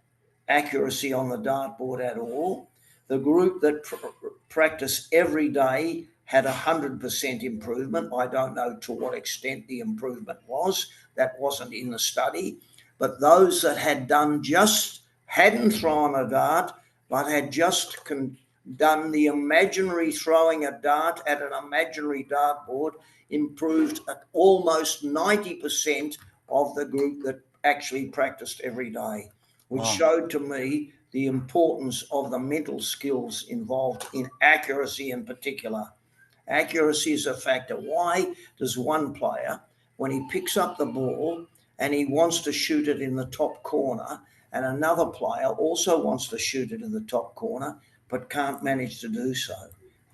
accuracy on the dartboard at all. The group that practiced every day had 100% improvement. I don't know to what extent the improvement was. That wasn't in the study. But those that hadn't thrown a dart, but had just done the imaginary throwing a dart at an imaginary dartboard, improved at almost 90% of the group that actually practiced every day, which showed to me the importance of the mental skills involved in accuracy in particular. Accuracy is a factor. Why does one player, when he picks up the ball and he wants to shoot it in the top corner, and another player also wants to shoot it in the top corner, but can't manage to do so?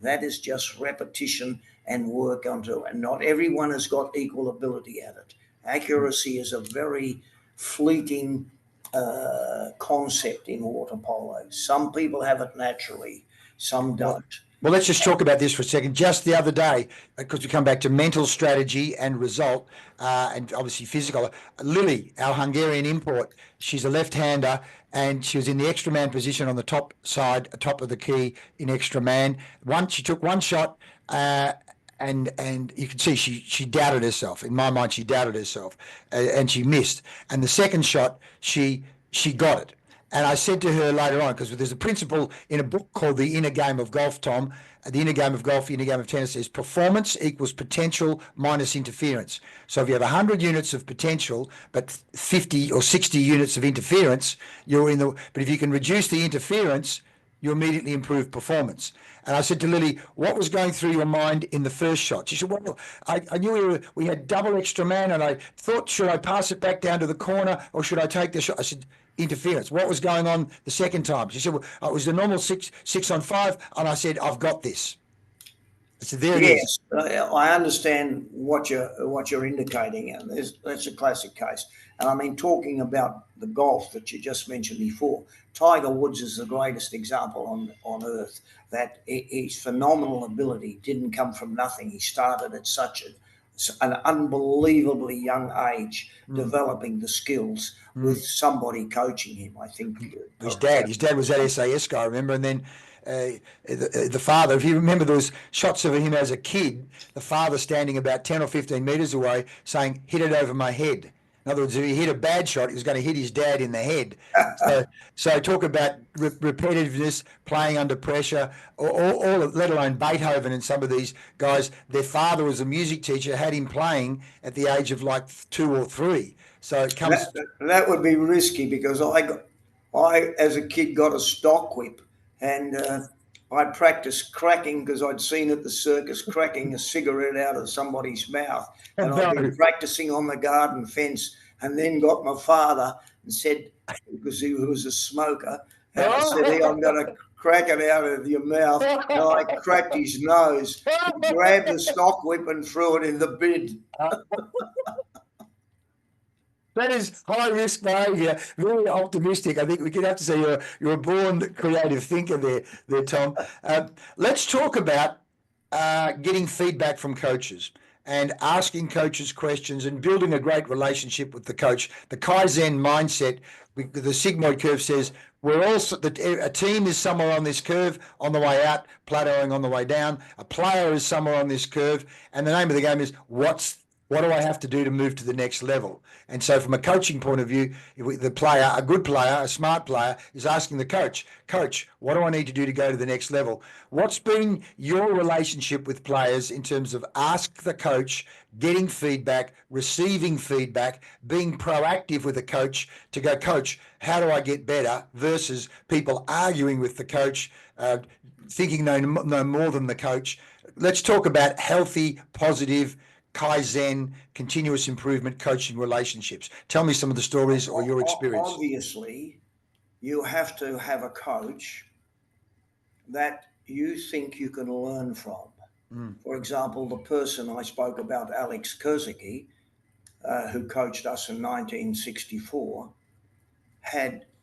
That is just repetition and work onto it. And not everyone has got equal ability at it. Accuracy is a very fleeting concept in water polo. Some people have it naturally, some don't. Well, let's just talk about this for a second. Just the other day, because we come back to mental strategy and result, and obviously physical. Lily, our Hungarian import, she's a left-hander, and she was in the extra man position on the top side, top of the key in extra man. She took one shot, and you can see she doubted herself. In my mind, she doubted herself, and she missed. And the second shot, she got it. And I said to her later on, because there's a principle in a book called The Inner Game of Golf, Tom. The Inner Game of Golf, the Inner Game of Tennis is performance equals potential minus interference. So if you have 100 units of potential, but 50 or 60 units of interference, you're in the. But if you can reduce the interference, you immediately improve performance. And I said to Lily, what was going through your mind in the first shot? She said, well, I knew we had double extra man, and I thought, should I pass it back down to the corner or should I take the shot? I said, interference. What was going on the second time? She said, well, it was the normal 6-on-5, and I said, I've got this. I said, there it is. Yes, I understand what you're indicating, and that's a classic case. And I mean, talking about the golf that you just mentioned before, Tiger Woods is the greatest example on earth. That his phenomenal ability didn't come from nothing. He started at such an unbelievably young age, developing the skills with somebody coaching him. I think His dad was at SAS, I remember, and then the father, if you remember, there was shots of him as a kid, the father standing about 10 or 15 metres away saying, hit it over my head. In other words, if he hit a bad shot, he was going to hit his dad in the head. So talk about repetitiveness, playing under pressure, or let alone Beethoven and some of these guys. Their father was a music teacher, had him playing at the age of like 2 or 3. So it comes. That would be risky because I as a kid got a stock whip, and I practiced cracking because I'd seen at the circus cracking a cigarette out of somebody's mouth, and I'd been practicing on the garden fence, and then got my father and said, because he was a smoker, and I said, hey, I'm going to crack it out of your mouth, and I cracked his nose. He grabbed the stock whip and threw it in the bin. That is high risk behaviour, very optimistic. I think we could have to say you're a born creative thinker there, Tom. Let's talk about getting feedback from coaches and asking coaches questions and building a great relationship with the coach. The Kaizen mindset, the sigmoid curve says we're also a team is somewhere on this curve on the way out, plateauing on the way down. A player is somewhere on this curve, and the name of the game is what do I have to do to move to the next level? And so from a coaching point of view, the player, a good player, a smart player, is asking the coach, what do I need to do to go to the next level? What's been your relationship with players in terms of ask the coach, getting feedback, receiving feedback, being proactive with the coach to go, coach, how do I get better, versus people arguing with the coach, thinking no more than the coach. Let's talk about healthy, positive, Kaizen, continuous improvement coaching relationships. Tell me some of the stories or your experience. Obviously, you have to have a coach that you think you can learn from. For example, the person I spoke about, Alex Kurzicki, who coached us in 1964,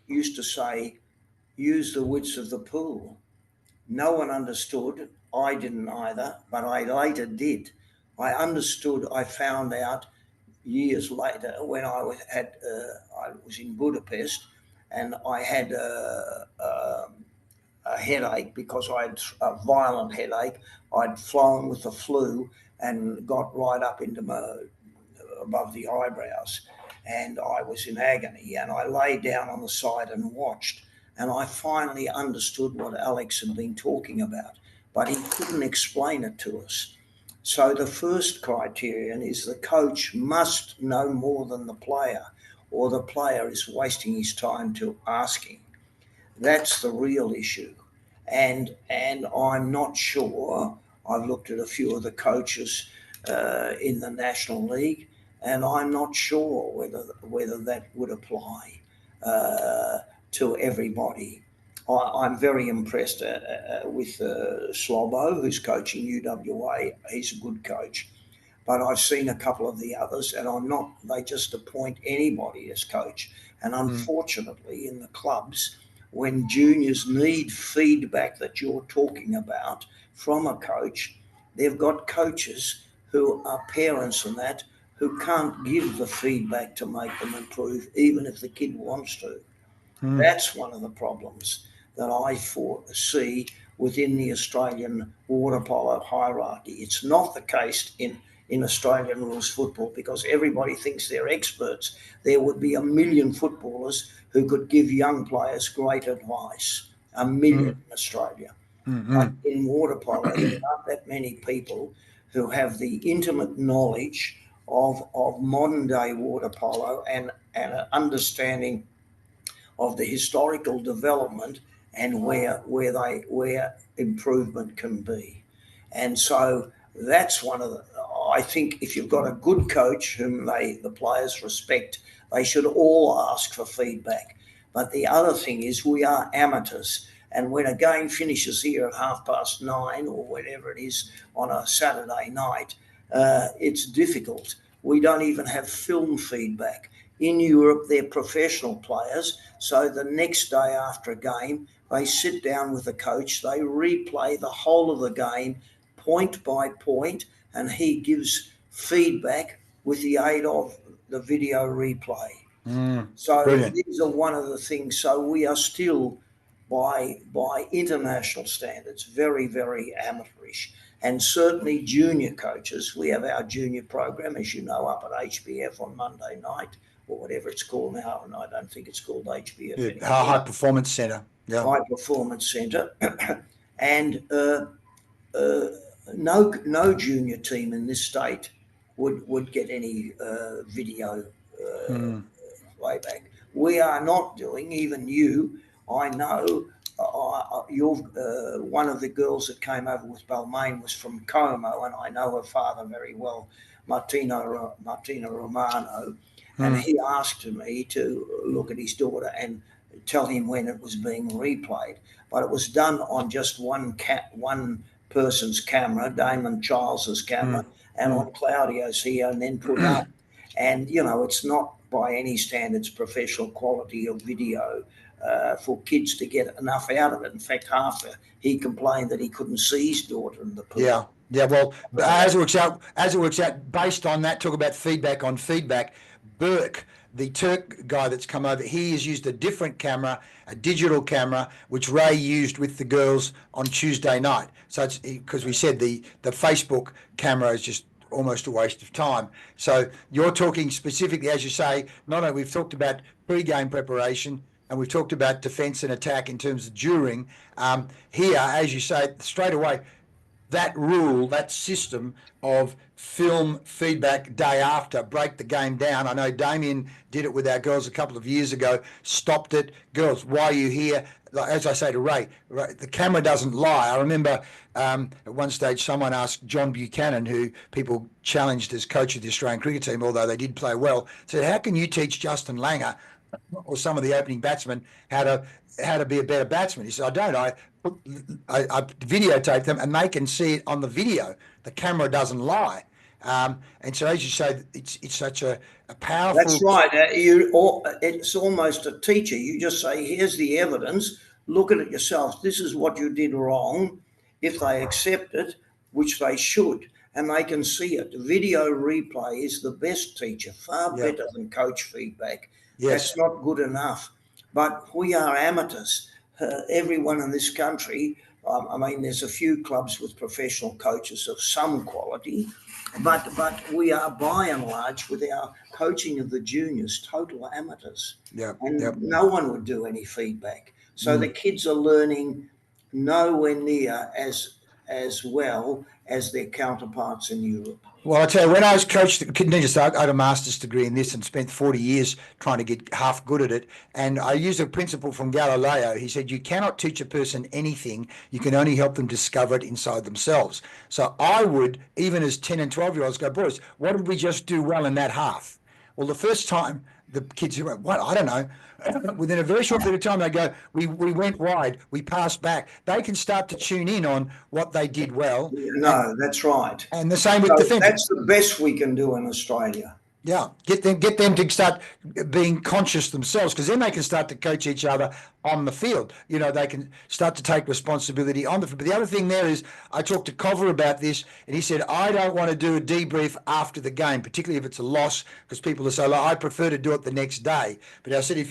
used to say, use the widths of the pool. No one understood. I didn't either, but I later did. I understood. I found out years later when I was in Budapest, and I had a headache because I had a violent headache. I'd flown with the flu and got right up into above the eyebrows, and I was in agony. And I lay down on the side and watched, and I finally understood what Alex had been talking about, but he couldn't explain it to us. So the first criterion is the coach must know more than the player, or the player is wasting his time to asking. That's the real issue. And I'm not sure. I've looked at a few of the coaches in the National League, and I'm not sure whether that would apply to everybody. I'm very impressed with Slobo, who's coaching UWA. He's a good coach. But I've seen a couple of the others, and they just appoint anybody as coach. And unfortunately, in the clubs, when juniors need feedback that you're talking about from a coach, they've got coaches who are parents and that, who can't give the feedback to make them improve, even if the kid wants to. That's one of the problems that I foresee within the Australian water polo hierarchy. It's not the case in Australian rules football, because everybody thinks they're experts. There would be 1 million footballers who could give young players great advice. 1 million in Australia. But in water polo, there aren't that many people who have the intimate knowledge of modern day water polo and an understanding of the historical development and where improvement can be. And so that's one of the. I think if you've got a good coach whom the players respect, they should all ask for feedback. But the other thing is we are amateurs, and when a game finishes here at 9:30 or whatever it is on a Saturday night, it's difficult. We don't even have film feedback. In Europe, they're professional players, so the next day after a game, they sit down with the coach, they replay the whole of the game point by point, and he gives feedback with the aid of the video replay. So Brilliant. these are one of the things. So we are still, by international standards, very, very amateurish. And certainly junior coaches. We have our junior program, as you know, up at HBF on Monday night, or whatever it's called now, and I don't think it's called HBF Yeah, anymore. High Performance Centre. Yeah. High Performance Centre, and no junior team in this state would get any video playback. We are not doing, even you. I know. You're one of the girls that came over with Balmain was from Como, and I know her father very well, Martina Romano, and he asked me to look at his daughter and tell him when it was being replayed. But it was done on just one person's camera, Damon Charles's camera, and on Claudio's here, and then put up. And it's not by any standards professional quality of video for kids to get enough out of it. In fact, he complained that he couldn't see his daughter in the pool. Yeah. Yeah, well, as it works out, based on that, talk about feedback on feedback. Burke, the Turk guy that's come over, he has used a different camera, a digital camera, which Ray used with the girls on Tuesday night. So it's because we said the Facebook camera is just almost a waste of time. So you're talking specifically, as you say, not only we've talked about pre-game preparation and we've talked about defence and attack in terms of during. Here, as you say, straight away, that rule, that system of film feedback day after, break the game down. I know Damien did it with our girls a couple of years ago, stopped it. Girls, why are you here? As I say to Ray, the camera doesn't lie. I remember at one stage someone asked John Buchanan, who people challenged as coach of the Australian cricket team, although they did play well, said, how can you teach Justin Langer or some of the opening batsmen how to be a better batsman? He said, I don't. I videotape them and they can see it on the video. The camera doesn't lie. And so, as you say, it's such a powerful. That's right. It's almost a teacher. You just say, here's the evidence. Look at it yourself. This is what you did wrong. If they accept it, which they should, and they can see it. Video replay is the best teacher, far better than coach feedback. Yes. That's not good enough. But we are amateurs. Everyone in this country, I mean, there's a few clubs with professional coaches of some quality, but we are by and large, with our coaching of the juniors, total amateurs. Yeah. And no one would do any feedback. So the kids are learning nowhere near as well as their counterparts in Europe. Well, I tell you, when I was coached, I had a master's degree in this and spent 40 years trying to get half good at it. And I used a principle from Galileo. He said, you cannot teach a person anything. You can only help them discover it inside themselves. So I would, even as 10 and 12-year-olds, go, boys, what did we just do well in that half? Well, the first time the kids went, what? I don't know. Within a very short period of time, they go, we went wide, we passed back. They can start to tune in on what they did well. No, that's right. And the same with defence. That's the best we can do in Australia. Yeah, get them to start being conscious themselves, because then they can start to coach each other on the field. They can start to take responsibility on the field. But the other thing there is, I talked to Cover about this, and he said, I don't want to do a debrief after the game, particularly if it's a loss, because people are so, I prefer to do it the next day. But I said,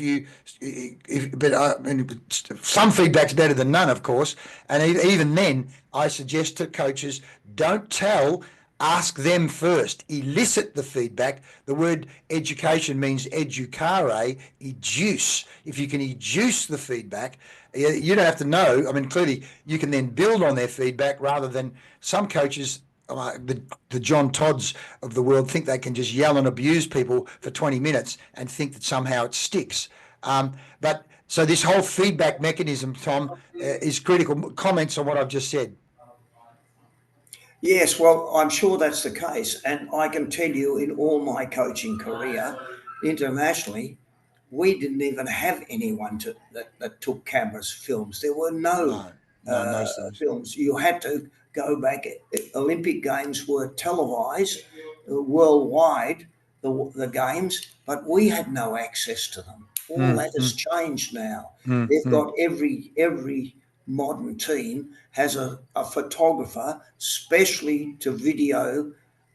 some feedback's better than none, of course. And even then, I suggest to coaches, don't tell. Ask them first. Elicit the feedback. The word education means educare, educe. If you can educe the feedback, you don't have to know. I mean, clearly, you can then build on their feedback rather than some coaches, the John Todds of the world, think they can just yell and abuse people for 20 minutes and think that somehow it sticks. But So this whole feedback mechanism, Tom, is critical. Comments on what I've just said. Yes, well, I'm sure that's the case. And I can tell you in all my coaching career internationally, we didn't even have anyone that took cameras, films. There were no No, most times. films. You had to go back. Olympic Games were televised worldwide, the games, but we had no access to them. All that has changed now. They've got every modern team has a photographer, specially to video,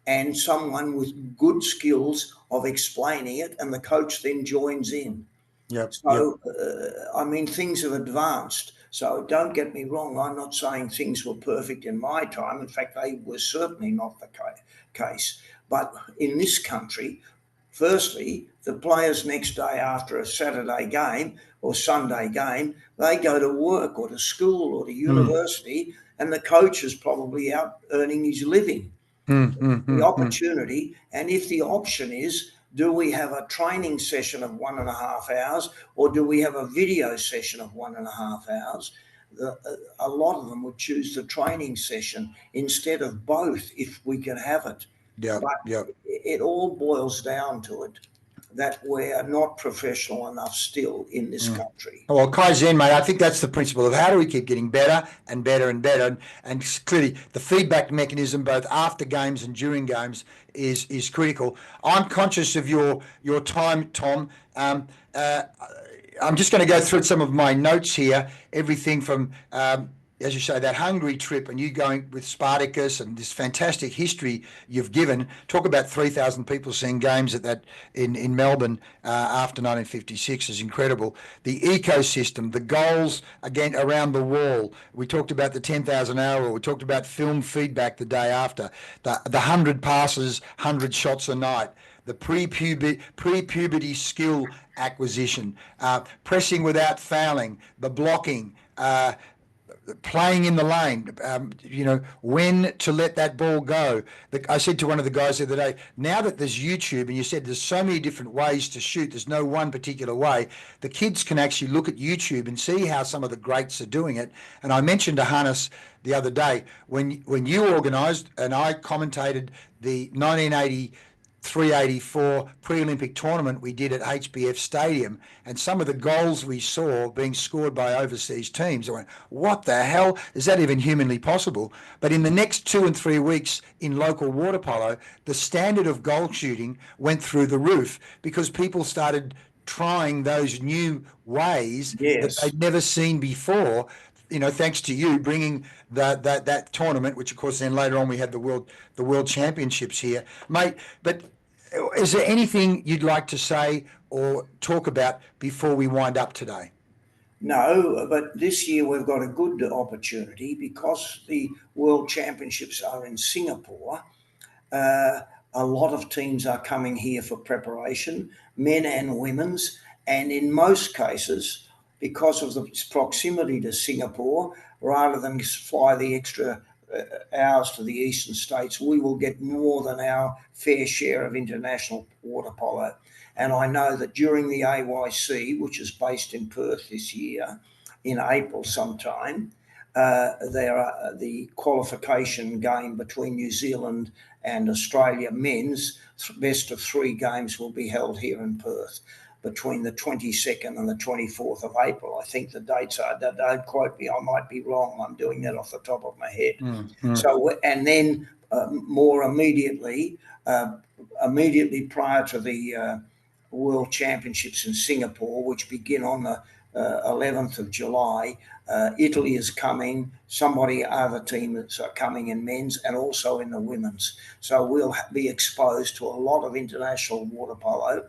and someone with good skills of explaining it, and the coach then joins in. Yep. So, I mean, things have advanced. So don't get me wrong. I'm not saying things were perfect in my time. In fact, they were certainly not the case. But in this country, firstly, the players next day after a Saturday game or Sunday game, they go to work or to school or to university, and the coach is probably out earning his living. The opportunity, and if the option is, do we have a training session of 1.5 hours or do we have a video session of 1.5 hours? A lot of them would choose the training session instead of both if we could have it. Yep. But Yep. it all boils down to it that we're not professional enough still in this country. Well, Kaizen, mate, I think that's the principle of how do we keep getting better and better and better. And clearly the feedback mechanism, both after games and during games, is critical. I'm conscious of your time, Tom. I'm just going to go through some of my notes here. Everything from, as you say, that Hungary trip and you going with Spartacus and this fantastic history you've given. Talk about 3,000 people seeing games at that in Melbourne after 1956 is incredible. The ecosystem, the goals again around the wall. We talked about the 10,000 hour. We talked about film feedback the day after. The 100 passes, 100 shots a night. The pre-puberty skill acquisition, pressing without fouling, the blocking, playing in the lane, when to let that ball go. I said to one of the guys the other day, now that there's YouTube and you said there's so many different ways to shoot, there's no one particular way, the kids can actually look at YouTube and see how some of the greats are doing it. And I mentioned to Hannes the other day, when you organised and I commentated the 1983-84 pre-Olympic tournament we did at HBF Stadium, and some of the goals we saw being scored by overseas teams, I went, what the hell? Is that even humanly possible? But in the next 2 and 3 weeks in local water polo, the standard of goal shooting went through the roof because people started trying those new ways that they'd never seen before. Thanks to you bringing that tournament, which of course then later on we had the world championships here, mate. But is there anything you'd like to say or talk about before we wind up today? No, but this year we've got a good opportunity because the World Championships are in Singapore. A lot of teams are coming here for preparation, men and women's, and in most cases, because of the proximity to Singapore, rather than fly the extra hours to the eastern states, we will get more than our fair share of international water polo. And I know that during the AYC, which is based in Perth this year, in April sometime, the qualification game between New Zealand and Australia men's best of 3 games will be held here in Perth between the 22nd and the 24th of April. I think the dates are, don't quote me, I might be wrong. I'm doing that off the top of my head. So, and then more immediately prior to the World Championships in Singapore, which begin on the 11th of July, Italy is coming, other teams are coming in men's and also in the women's. So we'll be exposed to a lot of international water polo.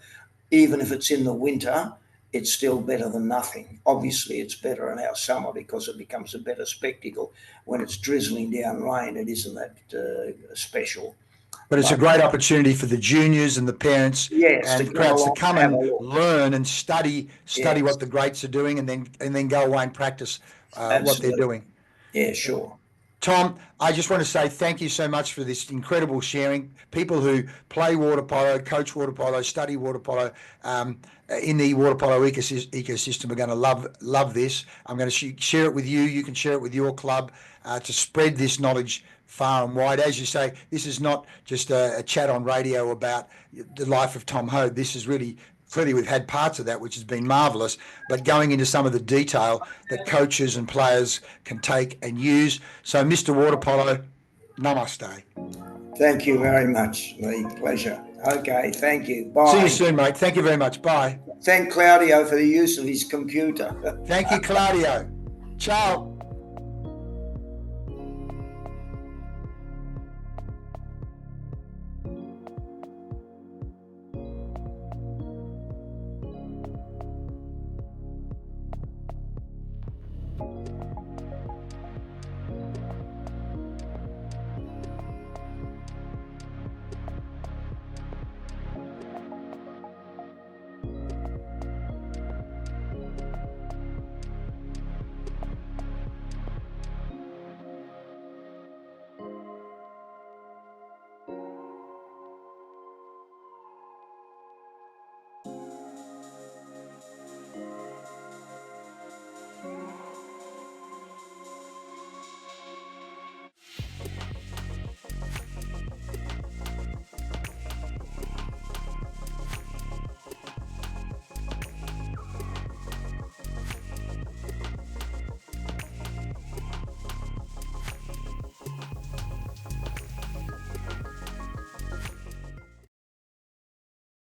Even if it's in the winter, it's still better than nothing. Obviously, it's better in our summer because it becomes a better spectacle. When it's drizzling down rain, it isn't that special. But it's a great opportunity for the juniors and the parents and crowds to come and learn and study what the greats are doing, and then go away and practice what they're doing. Yeah, sure. Tom, I just want to say thank you so much for this incredible sharing. People who play water polo, coach water polo, study water polo, in the water polo ecosystem are going to love this. I'm going to share it with you. You can share it with your club to spread this knowledge far and wide. As you say, this is not just a chat on radio about the life of Tom Hoad. This is really, clearly we've had parts of that, which has been marvellous, but going into some of the detail that coaches and players can take and use. So, Mr. Water Polo, namaste. Thank you very much, Lee. Pleasure. Okay, thank you. Bye. See you soon, mate. Thank you very much. Bye. Thank Claudio for the use of his computer. Thank you, Claudio. Ciao.